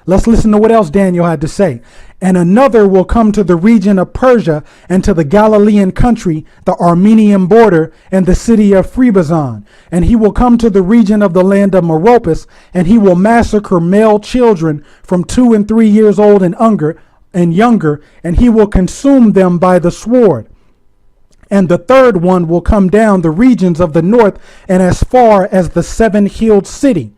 let's listen to what else Daniel had to say. And another will come to the region of Persia and to the Galilean country, the Armenian border, and the city of Trebizond. And he will come to the region of the land of Meropis, and he will massacre male children from 2 and 3 years old and younger, and he will consume them by the sword. And the third one will come down the regions of the north and as far as the 7-hilled city.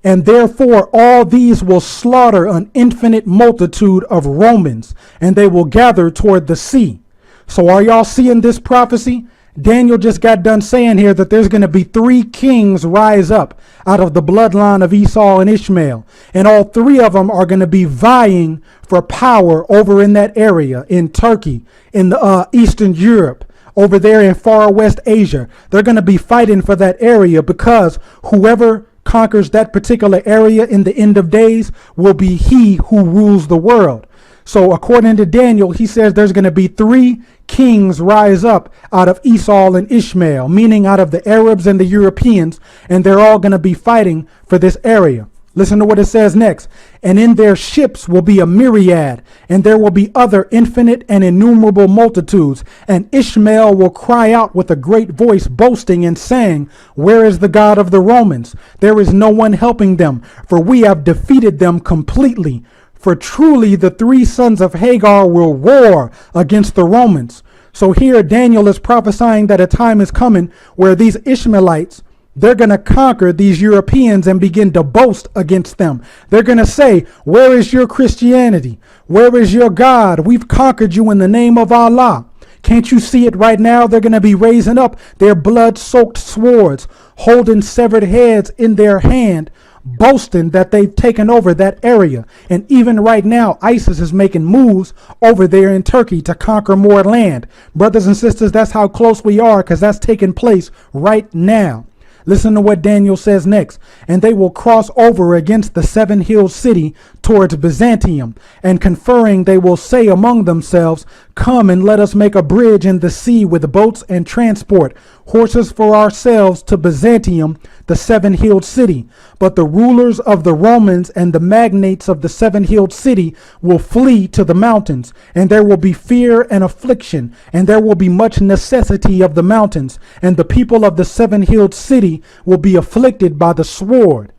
And therefore all these will slaughter an infinite multitude of Romans, and they will gather toward the sea. So are y'all seeing this prophecy? Daniel just got done saying here that there's going to be 3 kings rise up out of the bloodline of Esau and Ishmael. And all 3 of them are going to be vying for power over in that area, in Turkey, in the Eastern Europe, over there in far West Asia. They're going to be fighting for that area, because whoever conquers that particular area in the end of days will be he who rules the world. So according to Daniel, he says there's going to be 3 kings rise up out of Esau and Ishmael, meaning out of the Arabs and the Europeans, and they're all going to be fighting for this area. Listen to what it says next. And in their ships will be a myriad, and there will be other infinite and innumerable multitudes. And Ishmael will cry out with a great voice, boasting and saying, where is the God of the Romans? There is no one helping them, for we have defeated them completely. For truly the 3 sons of Hagar will war against the Romans. So here Daniel is prophesying that a time is coming where these Ishmaelites, they're going to conquer these Europeans and begin to boast against them. They're going to say, where is your Christianity? Where is your God? We've conquered you in the name of Allah. Can't you see it right now? They're going to be raising up their blood-soaked swords, holding severed heads in their hand, boasting that they've taken over that area. And even right now, ISIS is making moves over there in Turkey to conquer more land. Brothers and sisters, that's how close we are, because that's taking place right now. Listen to what Daniel says next. And they will cross over against the seven hill city towards Byzantium, and conferring they will say among themselves, come and let us make a bridge in the sea with boats and transport horses for ourselves to Byzantium, the seven-hilled city. But the rulers of the Romans and the magnates of the seven-hilled city will flee to the mountains, and there will be fear and affliction, and there will be much necessity of the mountains, and the people of the seven-hilled city will be afflicted by the sword.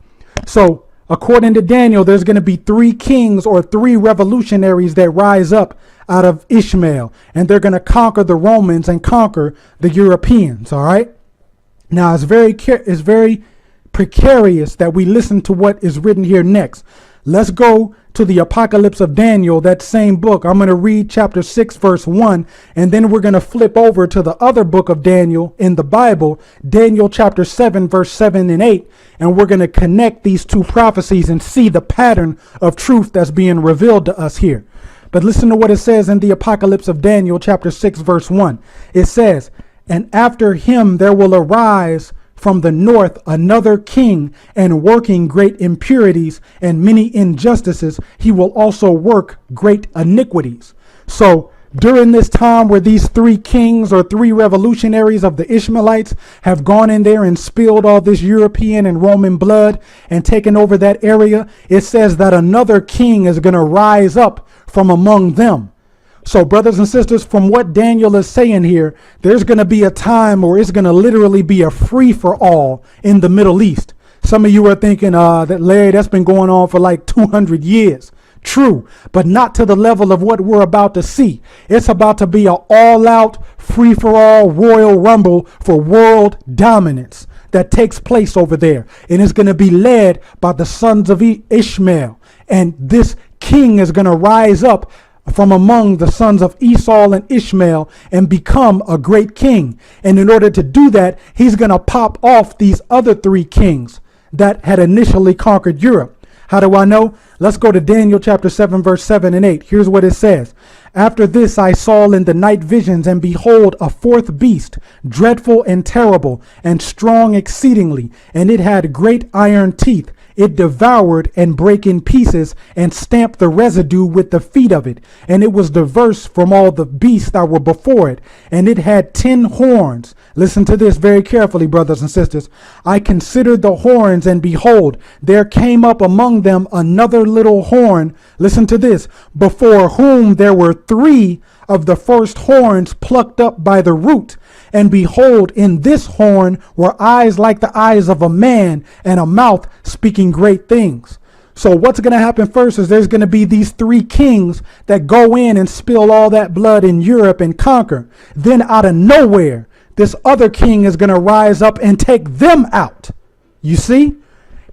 So, according to Daniel, there's going to be three kings or three revolutionaries that rise up out of Ishmael, and they're going to conquer the Romans and conquer the Europeans. All right. Now it's very precarious that we listen to what is written here next. Let's go to the Apocalypse of Daniel, that same book. I'm going to read chapter 6, verse 1, and then we're going to flip over to the other book of Daniel in the Bible, Daniel chapter 7, verse 7 and 8, and we're going to connect these two prophecies and see the pattern of truth that's being revealed to us here. But listen to what it says in the Apocalypse of Daniel chapter 6, verse 1. It says, and after him there will arise from the north another king, and working great impurities and many injustices, he will also work great iniquities. So during this time where these three kings or three revolutionaries of the Ishmaelites have gone in there and spilled all this European and Roman blood and taken over that area, it says that another king is going to rise up from among them. So brothers and sisters, from what Daniel is saying here, there's going to be a time where it's going to literally be a free for all in the Middle East. Some of you are thinking that, Larry, that's been going on for like 200 years. True, but not to the level of what we're about to see. It's about to be an all out free for all royal rumble for world dominance that takes place over there. And it's going to be led by the sons of Ishmael. And this king is going to rise up from among the sons of Esau and Ishmael and become a great king. And in order to do that, he's going to pop off these other three kings that had initially conquered Europe. How do I know? Let's go to Daniel chapter 7, verse 7 and 8. Here's what it says. After this I saw in the night visions, and behold, a fourth beast, dreadful and terrible, and strong exceedingly, and it had great iron teeth. It devoured and brake in pieces and stamped the residue with the feet of it. And it was diverse from all the beasts that were before it. And it had 10 horns. Listen to this very carefully, brothers and sisters. I considered the horns, and behold, there came up among them another little horn. Listen to this. Before whom there were 3 of the first horns plucked up by the root. And behold, in this horn were eyes like the eyes of a man, and a mouth speaking great things. So what's going to happen first is there's going to be these 3 kings that go in and spill all that blood in Europe and conquer. Then out of nowhere, this other king is going to rise up and take them out. You see?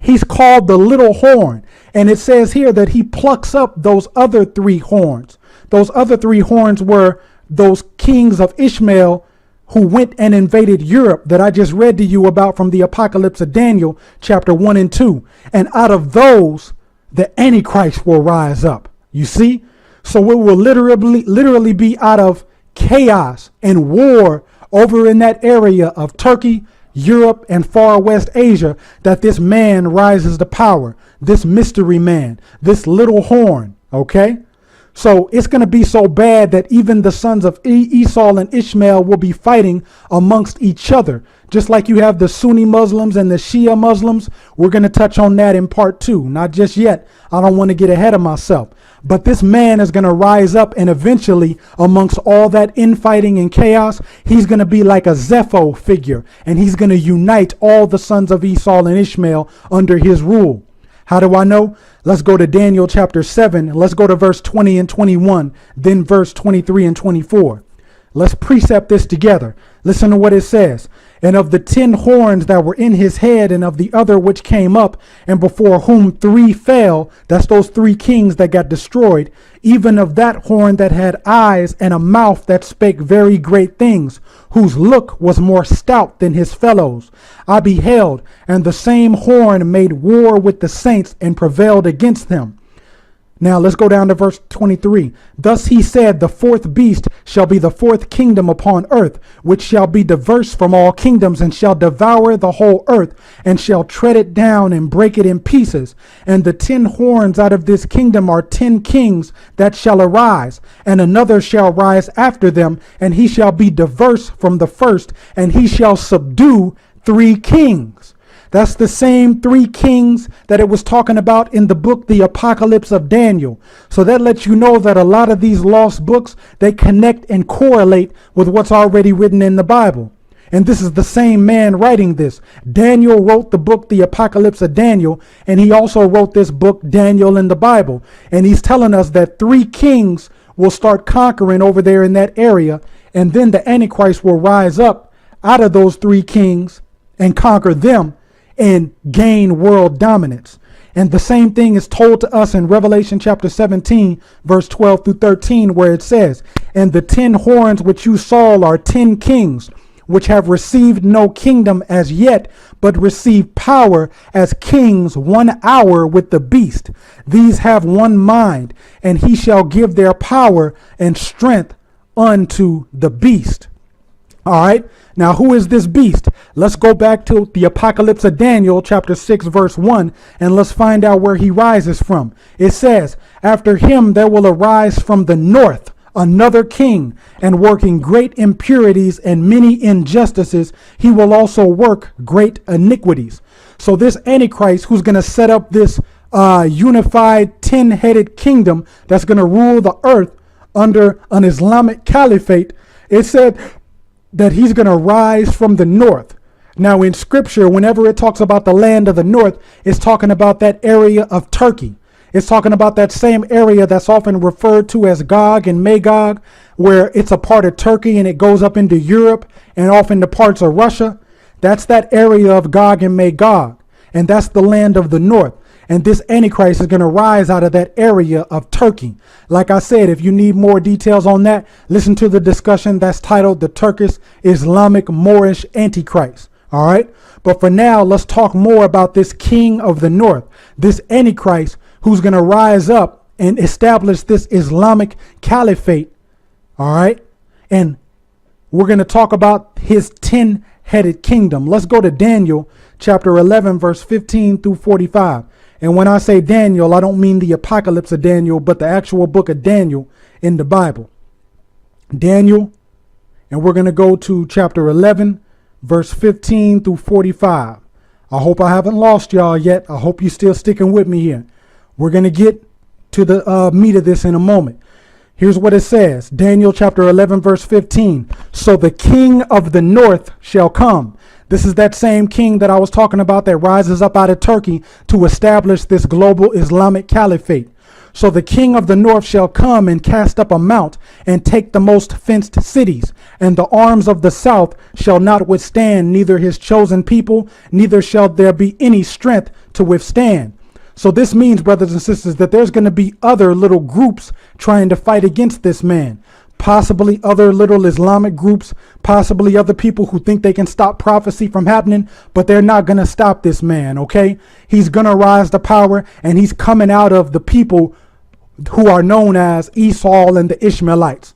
He's called the little horn. And it says here that he plucks up those other 3 horns. Those other 3 horns were those kings of Ishmael who went and invaded Europe that I just read to you about from the Apocalypse of Daniel, chapter 1 and 2. And out of those, the Antichrist will rise up. You see? So it will literally be out of chaos and war over in that area of Turkey, Europe, and far West Asia that this man rises to power. This mystery man, this little horn. Okay? So it's going to be so bad that even the sons of Esau and Ishmael will be fighting amongst each other. Just like you have the Sunni Muslims and the Shia Muslims. We're going to touch on that in part 2. Not just yet. I don't want to get ahead of myself. But this man is going to rise up, and eventually amongst all that infighting and chaos, he's going to be like a Zepho figure. And he's going to unite all the sons of Esau and Ishmael under his rule. How do I know? Let's go to Daniel chapter 7. Let's go to verse 20 and 21, then verse 23 and 24. Let's precept this together. Listen to what it says. And of the 10 horns that were in his head, and of the other which came up, and before whom 3 fell, that's those 3 kings that got destroyed, even of that horn that had eyes and a mouth that spake very great things, whose look was more stout than his fellows, I beheld, and the same horn made war with the saints and prevailed against them. Now let's go down to verse 23. Thus he said, the 4th beast shall be the 4th kingdom upon earth, which shall be diverse from all kingdoms, and shall devour the whole earth, and shall tread it down and break it in pieces. And the 10 horns out of this kingdom are 10 kings that shall arise, and another shall rise after them, and he shall be diverse from the first, and he shall subdue 3 kings. That's the same 3 kings that it was talking about in the book, The Apocalypse of Daniel. So that lets you know that a lot of these lost books, they connect and correlate with what's already written in the Bible. And this is the same man writing this. Daniel wrote the book, The Apocalypse of Daniel, and he also wrote this book, Daniel in the Bible. And he's telling us that 3 kings will start conquering over there in that area. And then the Antichrist will rise up out of those 3 kings and conquer them and gain world dominance. And the same thing is told to us in Revelation chapter 17, verse 12 through 13, where it says, and the 10 horns which you saw are 10 kings, which have received no kingdom as yet, but receive power as kings 1 hour with the beast. These have one mind, and he shall give their power and strength unto the beast. All right. Now, who is this beast? Let's go back to the Apocalypse of Daniel, chapter 6, verse 1, and let's find out where he rises from. It says, after him there will arise from the north another king, and working great impurities and many injustices, he will also work great iniquities. So this Antichrist, who's going to set up this unified 10-headed kingdom that's going to rule the earth under an Islamic caliphate, it said that he's going to rise from the north. Now in scripture, whenever it talks about the land of the north, it's talking about that area of Turkey. It's talking about that same area that's often referred to as Gog and Magog, where it's a part of Turkey and it goes up into Europe and off into parts of Russia. That's that area of Gog and Magog. And that's the land of the north. And this Antichrist is going to rise out of that area of Turkey. Like I said, if you need more details on that, listen to the discussion that's titled The Turkish Islamic Moorish Antichrist. All right. But for now, let's talk more about this king of the north, this Antichrist who's going to rise up and establish this Islamic caliphate. All right. And we're going to talk about his 10-headed kingdom. Let's go to Daniel chapter 11, verse 15 through 45. And when I say Daniel, I don't mean the Apocalypse of Daniel, but the actual book of Daniel in the Bible. Daniel, and we're going to go to chapter 11, verse 15 through 45. I hope I haven't lost y'all yet. I hope you're still sticking with me here. We're going to get to the meat of this in a moment. Here's what it says. Daniel chapter 11, verse 15. So the king of the north shall come. This is that same king that I was talking about that rises up out of Turkey to establish this global Islamic caliphate. So the king of the north shall come and cast up a mount and take the most fenced cities, and the arms of the south shall not withstand neither his chosen people, neither shall there be any strength to withstand. So this means, brothers and sisters, that there's going to be other little groups trying to fight against this man. Possibly other little Islamic groups, possibly other people who think they can stop prophecy from happening, but they're not going to stop this man, okay? He's going to rise to power, and he's coming out of the people who are known as Esau and the Ishmaelites.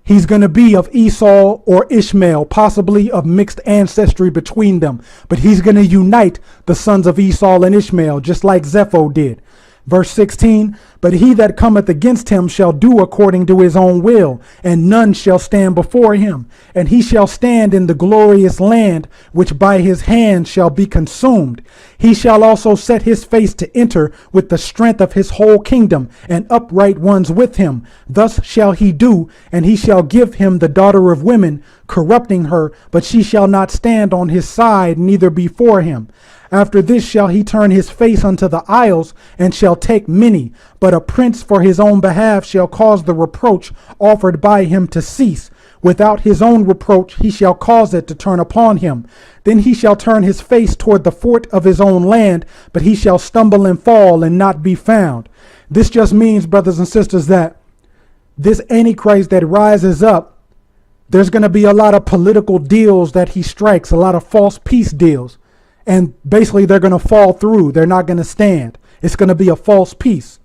He's going to be of Esau or Ishmael, possibly of mixed ancestry between them, but he's going to unite the sons of Esau and Ishmael, just like Zepho did. Verse 16, but he that cometh against him shall do according to his own will, and none shall stand before him. And he shall stand in the glorious land, which by his hand shall be consumed. He shall also set his face to enter with the strength of his whole kingdom, and upright ones with him. Thus shall he do, and he shall give him the daughter of women, corrupting her, but she shall not stand on his side, neither before him. After this shall he turn his face unto the isles, and shall take many. But a prince for his own behalf shall cause the reproach offered by him to cease. Without his own reproach, he shall cause it to turn upon him. Then he shall turn his face toward the fort of his own land, but he shall stumble and fall and not be found. This just means, brothers and sisters, that this Antichrist that rises up, there's going to be a lot of political deals that he strikes, a lot of false peace deals. And basically they're going to fall through. They're not going to stand. It's going to be a false peace.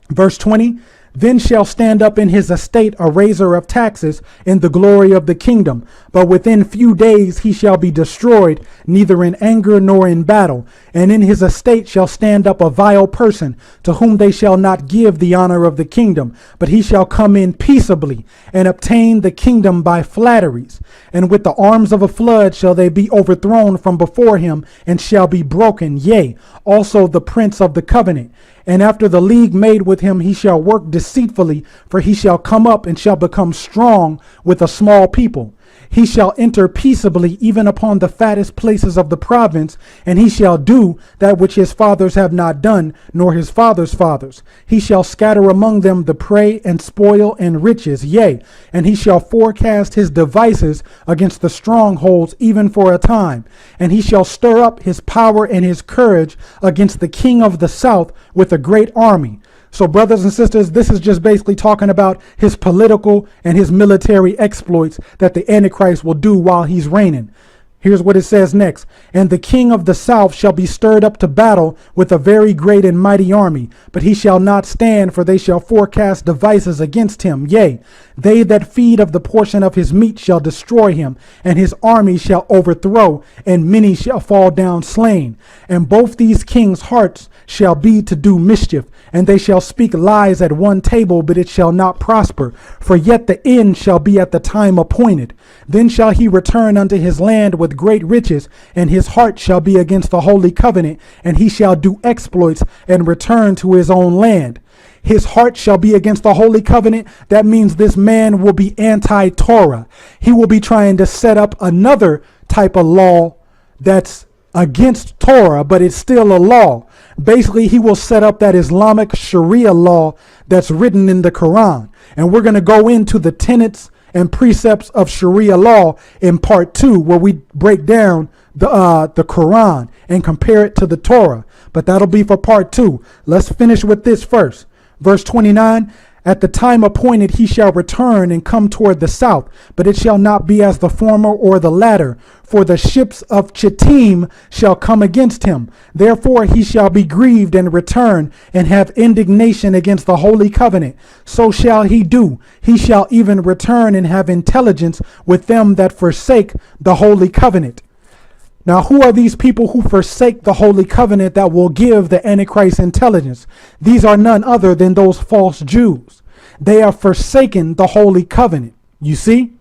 Verse 20, then shall stand up in his estate a raiser of taxes in the glory of the kingdom. But within few days he shall be destroyed, neither in anger nor in battle. And in his estate shall stand up a vile person, to whom they shall not give the honor of the kingdom. But he shall come in peaceably, and obtain the kingdom by flatteries. And with the arms of a flood shall they be overthrown from before him, and shall be broken, yea, also the prince of the covenant. And after the league made with him, he shall work deceitfully, for he shall come up and shall become strong with a small people. He shall enter peaceably even upon the fattest places of the province, and he shall do that which his fathers have not done, nor his fathers' fathers. He shall scatter among them the prey and spoil and riches, yea, and he shall forecast his devices against the strongholds even for a time. And he shall stir up his power and his courage against the king of the south with a great army. So brothers and sisters, this is just basically talking about his political and his military exploits that the Antichrist will do while he's reigning. Here's what it says next. And the king of the south shall be stirred up to battle with a very great and mighty army, but he shall not stand, for they shall forecast devices against him. Yea, they that feed of the portion of his meat shall destroy him, and his army shall overthrow, and many shall fall down slain. And both these kings' hearts shall be to do mischief, and they shall speak lies at one table, but it shall not prosper. For yet the end shall be at the time appointed. Then shall he return unto his land with great riches, and his heart shall be against the holy covenant, and he shall do exploits and return to his own land. His heart shall be against the holy covenant. That means this man will be anti-Torah. He will be trying to set up another type of law that's against Torah, but it's still a law. Basically, he will set up that Islamic Sharia law that's written in the Quran. And we're going to go into the tenets and precepts of Sharia law in part 2, where we break down the Quran and compare it to the Torah. But that'll be for part 2. Let's finish with this first. Verse 29, at the time appointed he shall return and come toward the south, but it shall not be as the former or the latter, for the ships of Chittim shall come against him. Therefore he shall be grieved and return and have indignation against the holy covenant. So shall he do. He shall even return and have intelligence with them that forsake the holy covenant. Now, who are these people who forsake the holy covenant that will give the Antichrist intelligence? These are none other than those false Jews. They are forsaken the holy covenant. You see?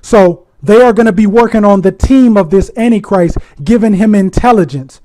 So they are going to be working on the team of this Antichrist, giving him intelligence,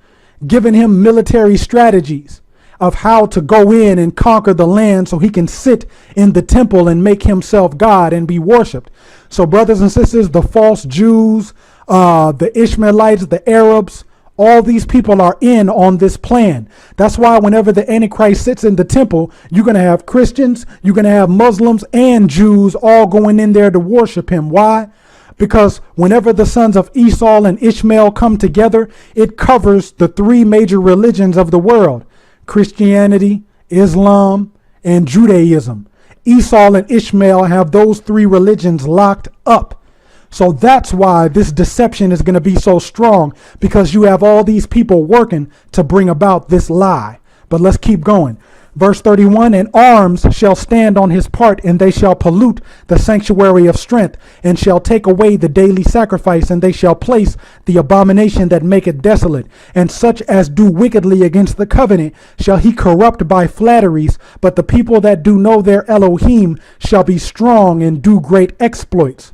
giving him military strategies of how to go in and conquer the land so he can sit in the temple and make himself God and be worshiped. So brothers and sisters, the false Jews, the Ishmaelites, the Arabs, all these people are in on this plan. That's why whenever the Antichrist sits in the temple, you're going to have Christians, you're going to have Muslims and Jews all going in there to worship him. Why? Because whenever the sons of Esau and Ishmael come together, it covers the 3 major religions of the world: Christianity, Islam, and Judaism. Esau and Ishmael have those 3 religions locked up. So that's why this deception is going to be so strong, because you have all these people working to bring about this lie. But let's keep going. Verse 31, and arms shall stand on his part, and they shall pollute the sanctuary of strength, and shall take away the daily sacrifice, and they shall place the abomination that maketh desolate. And such as do wickedly against the covenant shall he corrupt by flatteries, but the people that do know their Elohim shall be strong and do great exploits.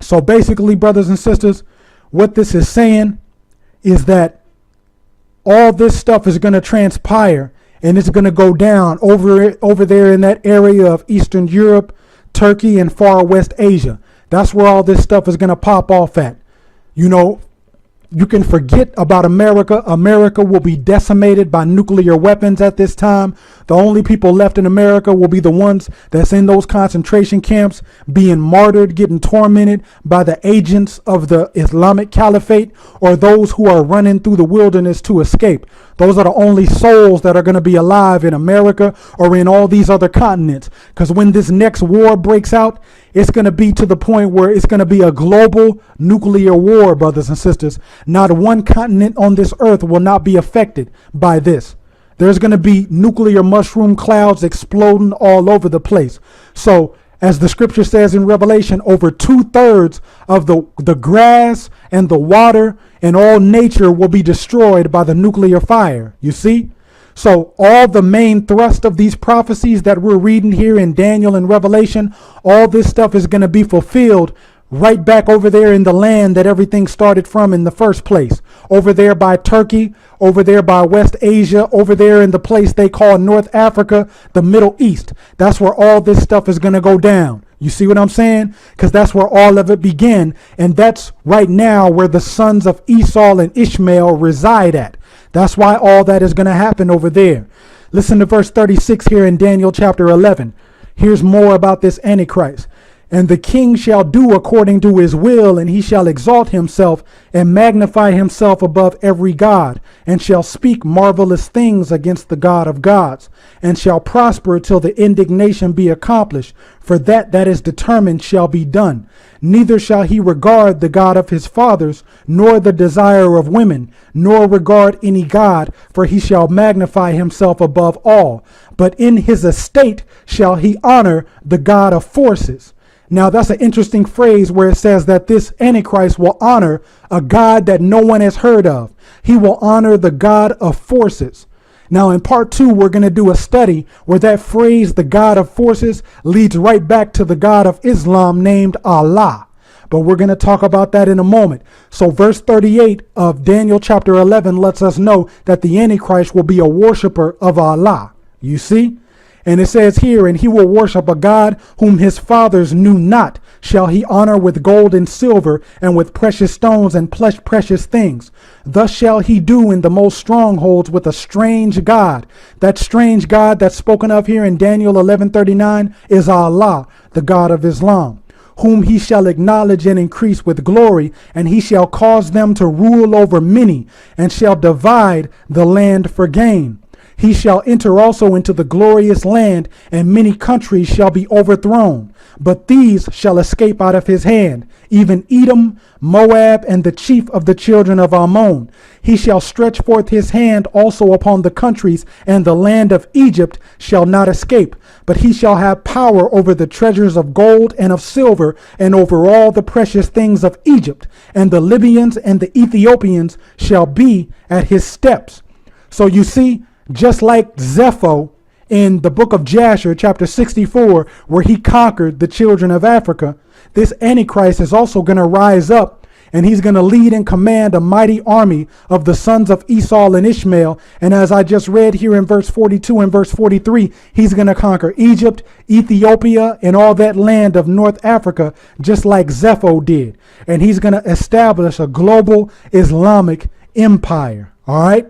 So basically, brothers and sisters, what this is saying is that all this stuff is going to transpire, and it's going to go down over there in that area of Eastern Europe, Turkey, and far West Asia. That's where all this stuff is going to pop off at. You know, you can forget about America. America will be decimated by nuclear weapons at this time. The only people left in America will be the ones that's in those concentration camps, being martyred, getting tormented by the agents of the Islamic Caliphate, or those who are running through the wilderness to escape. Those are the only souls that are going to be alive in America or in all these other continents. Because when this next war breaks out, it's going to be to the point where it's going to be a global nuclear war, brothers and sisters. Not one continent on this earth will not be affected by this. There's going to be nuclear mushroom clouds exploding all over the place. So, as the scripture says in Revelation, over 2/3 of the grass and the water and all nature will be destroyed by the nuclear fire. You see? So all the main thrust of these prophecies that we're reading here in Daniel and Revelation, all this stuff is going to be fulfilled right back over there in the land that everything started from in the first place. Over there by Turkey, over there by West Asia, over there in the place they call North Africa, the Middle East. That's where all this stuff is going to go down. You see what I'm saying? Because that's where all of it began. And that's right now where the sons of Esau and Ishmael reside at. That's why all that is going to happen over there. Listen to verse 36 here in Daniel chapter 11. Here's more about this Antichrist. And the king shall do according to his will, and he shall exalt himself and magnify himself above every god, and shall speak marvelous things against the God of gods, and shall prosper till the indignation be accomplished. For that is determined shall be done. Neither shall he regard the God of his fathers, nor the desire of women, nor regard any god, for he shall magnify himself above all. But in his estate shall he honor the God of forces. Now, that's an interesting phrase where it says that this Antichrist will honor a God that no one has heard of. He will honor the God of forces. Now, in part 2, we're going to do a study where that phrase, the God of forces, leads right back to the God of Islam named Allah. But we're going to talk about that in a moment. So verse 38 of Daniel chapter 11 lets us know that the Antichrist will be a worshiper of Allah. You see? And it says here, and he will worship a God whom his fathers knew not, shall he honor with gold and silver, and with precious stones and precious things. Thus shall he do in the most strongholds with a strange God. That strange God that's spoken of here in Daniel 11:39 is Allah, the God of Islam, whom he shall acknowledge and increase with glory, and he shall cause them to rule over many, and shall divide the land for gain. He shall enter also into the glorious land, and many countries shall be overthrown. But these shall escape out of his hand, even Edom, Moab, and the chief of the children of Ammon. He shall stretch forth his hand also upon the countries, and the land of Egypt shall not escape. But he shall have power over the treasures of gold and of silver, and over all the precious things of Egypt. And the Libyans and the Ethiopians shall be at his steps. So you see, just like Zepho in the book of Jasher, chapter 64, where he conquered the children of Africa, this Antichrist is also going to rise up, and he's going to lead and command a mighty army of the sons of Esau and Ishmael. And as I just read here in verse 42 and verse 43, he's going to conquer Egypt, Ethiopia, and all that land of North Africa, just like Zepho did. And he's going to establish a global Islamic empire. All right.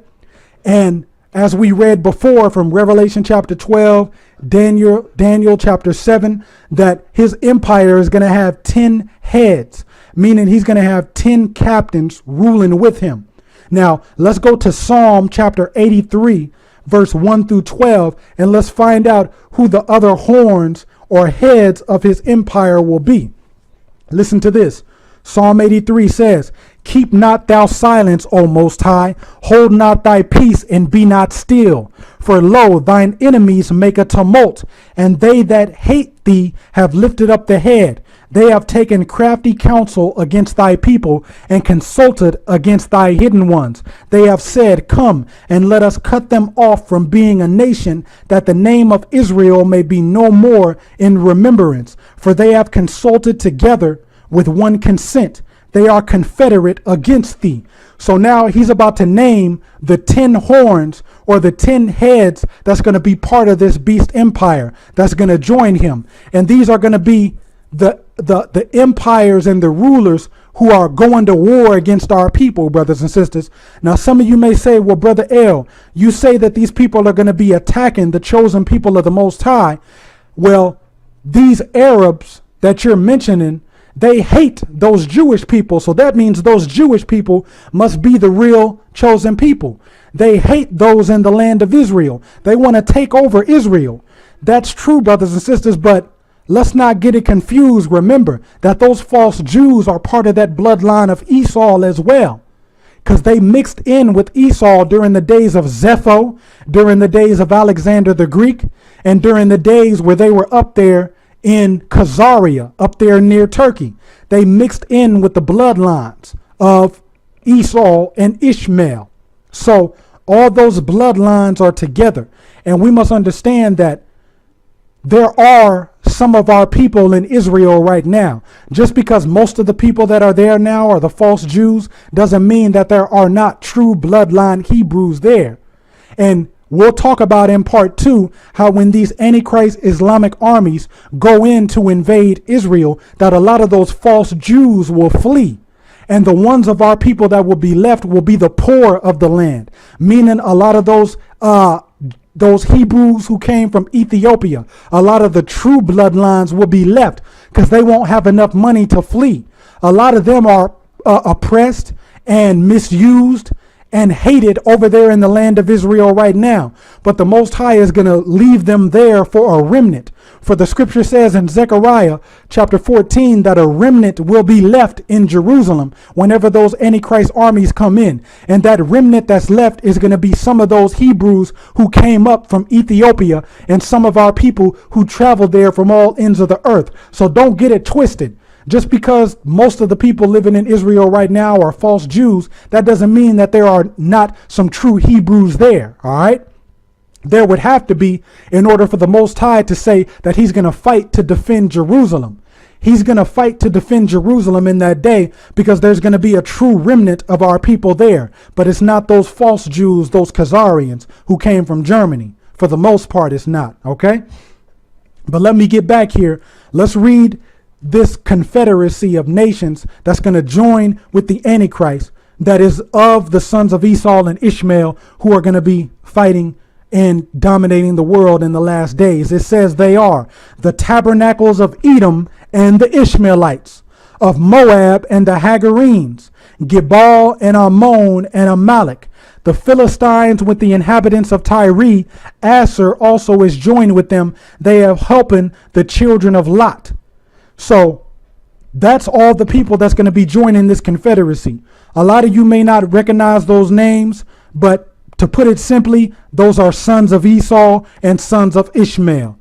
And as we read before from Revelation chapter 12, Daniel chapter 7, that his empire is going to have 10 heads, meaning he's going to have 10 captains ruling with him. Now, let's go to Psalm chapter 83, verse 1 through 12, and let's find out who the other horns or heads of his empire will be. Listen to this. Psalm 83 says, "Keep not thou silence, O Most High, hold not thy peace, and be not still. For lo, thine enemies make a tumult, and they that hate thee have lifted up the head. They have taken crafty counsel against thy people, and consulted against thy hidden ones. They have said, Come, and let us cut them off from being a nation, that the name of Israel may be no more in remembrance. For they have consulted together with one consent. They are confederate against thee." So now he's about to name the 10 horns or the 10 heads that's going to be part of this beast empire that's going to join him. And these are going to be the empires and the rulers who are going to war against our people, brothers and sisters. Now, some of you may say, well, Brother L, you say that these people are going to be attacking the chosen people of the Most High. Well, these Arabs that you're mentioning, they hate those Jewish people. So that means those Jewish people must be the real chosen people. They hate those in the land of Israel. They want to take over Israel. That's true, brothers and sisters, but let's not get it confused. Remember that those false Jews are part of that bloodline of Esau as well, because they mixed in with Esau during the days of Zepho, during the days of Alexander the Greek, and during the days where they were up there in Khazaria, up there near Turkey. They mixed in with the bloodlines of Esau and Ishmael. So all those bloodlines are together. And we must understand that there are some of our people in Israel right now. Just because most of the people that are there now are the false Jews doesn't mean that there are not true bloodline Hebrews there. And we'll talk about in part 2 how when these Antichrist Islamic armies go in to invade Israel, that a lot of those false Jews will flee. And the ones of our people that will be left will be the poor of the land, meaning a lot of those Hebrews who came from Ethiopia, a lot of the true bloodlines will be left because they won't have enough money to flee. A lot of them are oppressed and misused and hated over there in the land of Israel right now. But the Most High is going to leave them there for a remnant. For the scripture says in Zechariah chapter 14 that a remnant will be left in Jerusalem whenever those Antichrist armies come in. And that remnant that's left is going to be some of those Hebrews who came up from Ethiopia and some of our people who traveled there from all ends of the earth. So don't get it twisted. Just because most of the people living in Israel right now are false Jews, that doesn't mean that there are not some true Hebrews there. All right. There would have to be in order for the Most High to say that he's going to fight to defend Jerusalem. He's going to fight to defend Jerusalem in that day because there's going to be a true remnant of our people there. But it's not those false Jews, those Khazarians who came from Germany. For the most part, it's not. OK, but let me get back here. Let's read this confederacy of nations that's going to join with the Antichrist, that is of the sons of Esau and Ishmael, who are going to be fighting and dominating the world in the last days. It says they are the tabernacles of Edom and the Ishmaelites, of Moab and the Hagarenes, Gebal and Ammon and Amalek, the Philistines with the inhabitants of Tyre. Asher also is joined with them. They have helping the children of Lot. So that's all the people that's going to be joining this confederacy. A lot of you may not recognize those names, but to put it simply, those are sons of Esau and sons of Ishmael.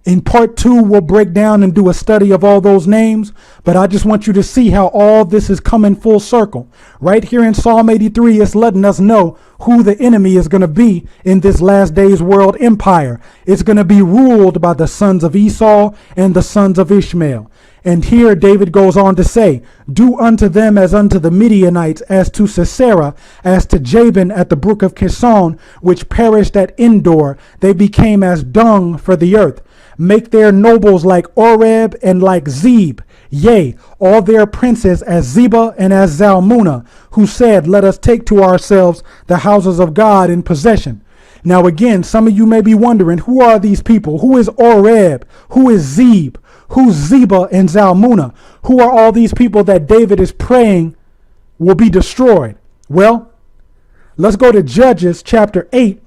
In part 2, we'll break down and do a study of all those names, but I just want you to see how all this is coming full circle. Right here in Psalm 83, it's letting us know who the enemy is going to be in this last days world empire. It's going to be ruled by the sons of Esau and the sons of Ishmael. And here David goes on to say, do unto them as unto the Midianites, as to Sisera, as to Jabin at the brook of Kison, which perished at Endor. They became as dung for the earth. Make their nobles like Oreb and like Zeb, yea, all their princes as Zebah and as Zalmunna, who said, let us take to ourselves the houses of God in possession. Now again, some of you may be wondering, who are these people? Who is Oreb? Who is Zeb? Who's Zebah and Zalmunna? Who are all these people that David is praying will be destroyed? Well, let's go to Judges chapter 8.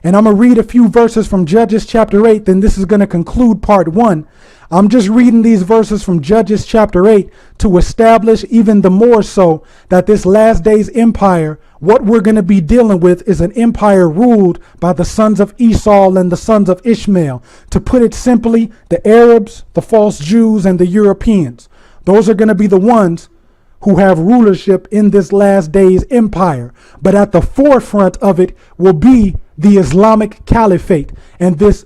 And I'm going to read a few verses from Judges chapter 8. Then this is going to conclude part 1. I'm just reading these verses from Judges chapter 8 to establish even the more so that this last days empire, what we're going to be dealing with is an empire ruled by the sons of Esau and the sons of Ishmael. To put it simply, the Arabs, the false Jews, and the Europeans. Those are going to be the ones who have rulership in this last days empire. But at the forefront of it will be the Islamic Caliphate and this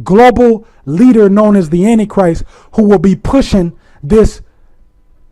global leader known as the Antichrist, who will be pushing this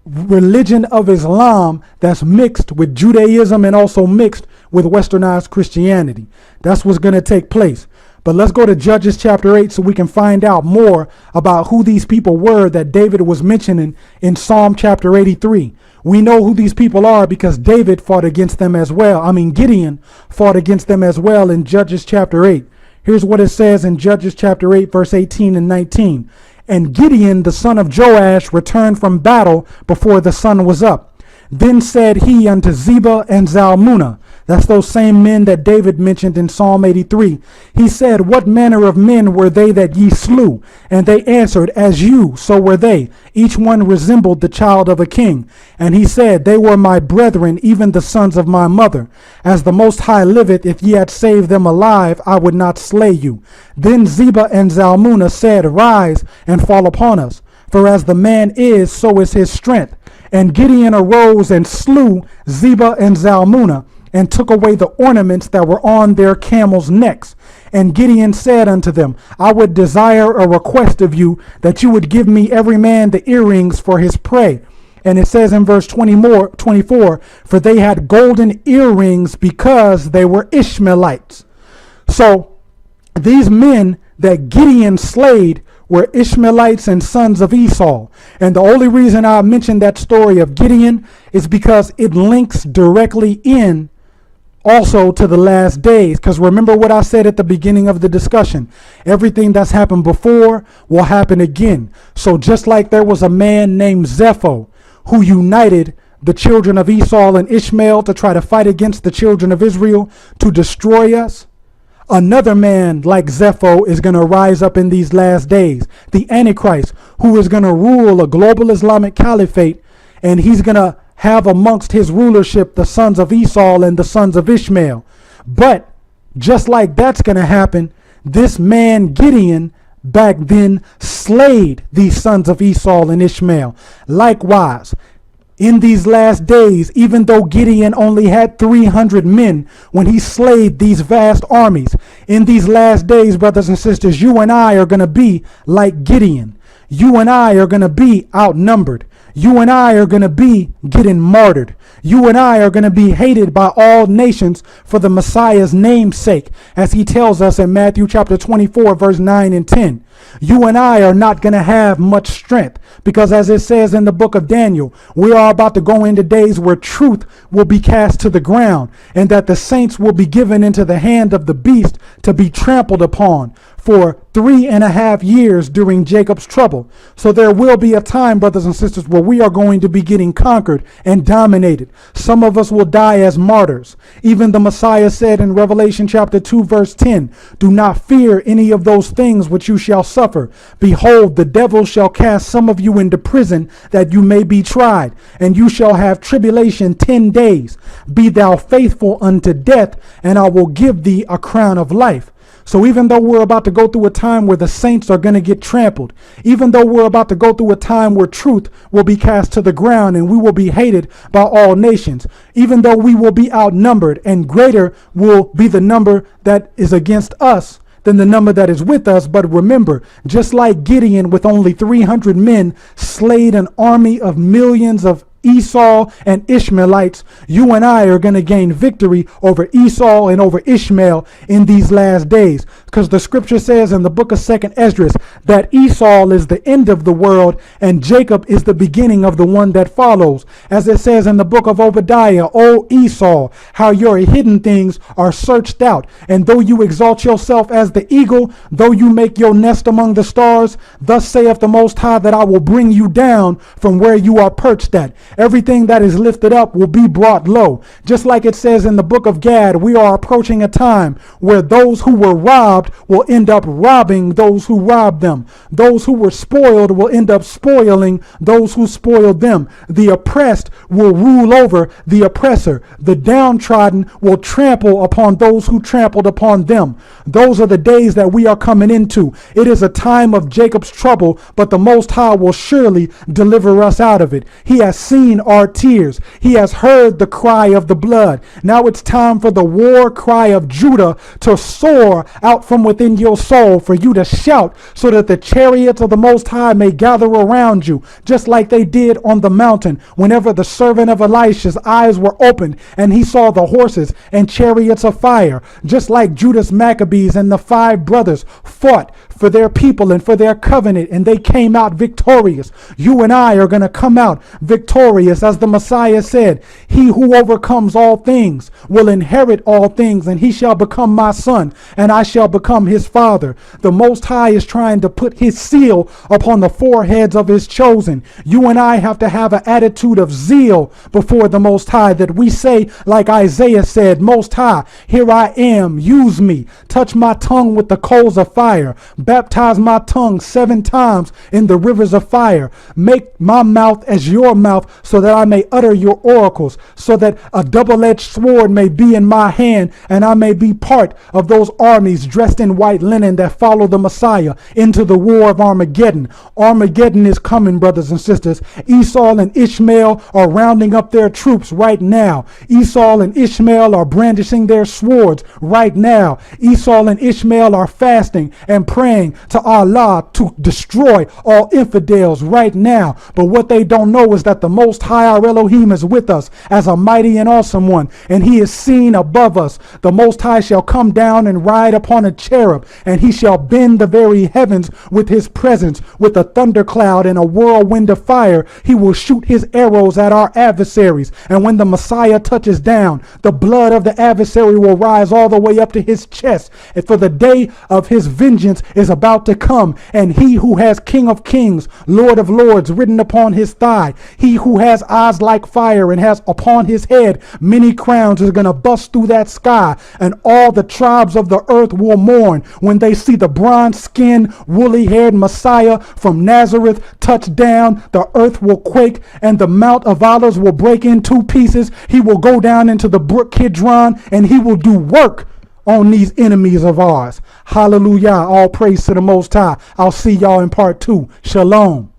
religion of Islam that's mixed with Judaism and also mixed with westernized Christianity. That's what's going to take place. But let's go to Judges chapter 8 so we can find out more about who these people were that David was mentioning in Psalm chapter 83. We know who these people are because David fought against them as well. Gideon fought against them as well in Judges chapter 8. Here's what it says in Judges chapter 8, verse 18 and 19. And Gideon, the son of Joash, returned from battle before the sun was up. Then said he unto Zebah and Zalmunna, that's those same men that David mentioned in Psalm 83. He said, what manner of men were they that ye slew? And they answered, as you, so were they. Each one resembled the child of a king. And he said, they were my brethren, even the sons of my mother. As the Most High liveth, if ye had saved them alive, I would not slay you. Then Zebah and Zalmunna said, rise and fall upon us. For as the man is, so is his strength. And Gideon arose and slew Zebah and Zalmunna, and took away the ornaments that were on their camels' necks. And Gideon said unto them, I would desire a request of you, that you would give me every man the earrings for his prey. And it says in verse 24, for they had golden earrings because they were Ishmaelites. So these men that Gideon slayed were Ishmaelites and sons of Esau. And the only reason I mentioned that story of Gideon is because it links directly in also to the last days. Because remember what I said at the beginning of the discussion, everything that's happened before will happen again. So just like there was a man named Zepho who united the children of Esau and Ishmael to try to fight against the children of Israel to destroy us, another man like Zepho is going to rise up in these last days, the Antichrist, who is going to rule a global Islamic caliphate, and he's going to have amongst his rulership the sons of Esau and the sons of Ishmael. But just like that's going to happen, this man Gideon back then slayed these sons of Esau and Ishmael. Likewise, in these last days, even though Gideon only had 300 men when he slayed these vast armies, in these last days, brothers and sisters, you and I are going to be like Gideon. You and I are going to be outnumbered. You and I are going to be getting martyred. You and I are going to be hated by all nations for the Messiah's name's sake, as he tells us in Matthew chapter 24, verse 9 and 10. You and I are not going to have much strength because, as it says in the book of Daniel, we are about to go into days where truth will be cast to the ground, and that the saints will be given into the hand of the beast to be trampled upon for 3.5 years during Jacob's trouble. So there will be a time, brothers and sisters, where we are going to be getting conquered and dominated. Some of us will die as martyrs. Even the Messiah said in Revelation chapter 2, verse 10, do not fear any of those things which you shall suffer. Behold, the devil shall cast some of you into prison, that you may be tried, and you shall have tribulation 10 days. Be thou faithful unto death, and I will give thee a crown of life. So even though we're about to go through a time where the saints are going to get trampled, even though we're about to go through a time where truth will be cast to the ground and we will be hated by all nations, even though we will be outnumbered and greater will be the number that is against us than the number that is with us. But remember, just like Gideon with only 300 men slayed an army of millions of Esau and Ishmaelites, you and I are going to gain victory over Esau and over Ishmael in these last days. Because the scripture says in the book of 2nd Esdras that Esau is the end of the world and Jacob is the beginning of the one that follows. As it says in the book of Obadiah, O Esau, how your hidden things are searched out. And though you exalt yourself as the eagle, though you make your nest among the stars, thus saith the Most High, that I will bring you down from where you are perched at. Everything that is lifted up will be brought low. Just like it says in the book of Gad, we are approaching a time where those who were robbed will end up robbing those who robbed them. Those who were spoiled will end up spoiling those who spoiled them. The oppressed will rule over the oppressor. The downtrodden will trample upon those who trampled upon them. Those are the days that we are coming into. It is a time of Jacob's trouble, but the Most High will surely deliver us out of it. He has seen seen our tears. He has heard the cry of the blood. Now it's time for the war cry of Judah to soar out from within your soul, for you to shout so that the chariots of the Most High may gather around you, just like they did on the mountain whenever the servant of Elisha's eyes were opened and he saw the horses and chariots of fire, just like Judas Maccabees and the 5 brothers fought for their people and for their covenant, and they came out victorious. You and I are going to come out victorious, as the Messiah said, he who overcomes all things will inherit all things, and he shall become my son, and I shall become his father. The Most High is trying to put his seal upon the foreheads of his chosen. You and I have to have an attitude of zeal before the Most High, that we say, like Isaiah said, Most High, here I am, use me, touch my tongue with the coals of fire, baptize my tongue 7 times in the rivers of fire, make my mouth as your mouth, so that I may utter your oracles, so that a double-edged sword may be in my hand, and I may be part of those armies dressed in white linen that follow the Messiah into the war of Armageddon. Armageddon is coming, brothers and sisters. Esau and Ishmael are rounding up their troops right now. Esau and Ishmael are brandishing their swords right now. Esau and Ishmael are fasting and praying to Allah to destroy all infidels right now. But what they don't know is that the Most High, our Elohim, is with us as a mighty and awesome one, and he is seen above us. The Most High shall come down and ride upon a cherub, and he shall bend the very heavens with his presence. With a thundercloud and a whirlwind of fire, he will shoot his arrows at our adversaries. And when the Messiah touches down, the blood of the adversary will rise all the way up to his chest. And for the day of his vengeance is about to come, and he who has King of Kings, Lord of Lords written upon his thigh, he who has eyes like fire and has upon his head many crowns, is going to bust through that sky, and all the tribes of the earth will mourn when they see the bronze-skinned, woolly-haired Messiah from Nazareth touch down. The earth will quake, and the Mount of Olives will break in 2 pieces. He will go down into the brook Kidron, and he will do work on these enemies of ours. Hallelujah. All praise to the Most High. I'll see y'all in part 2. Shalom.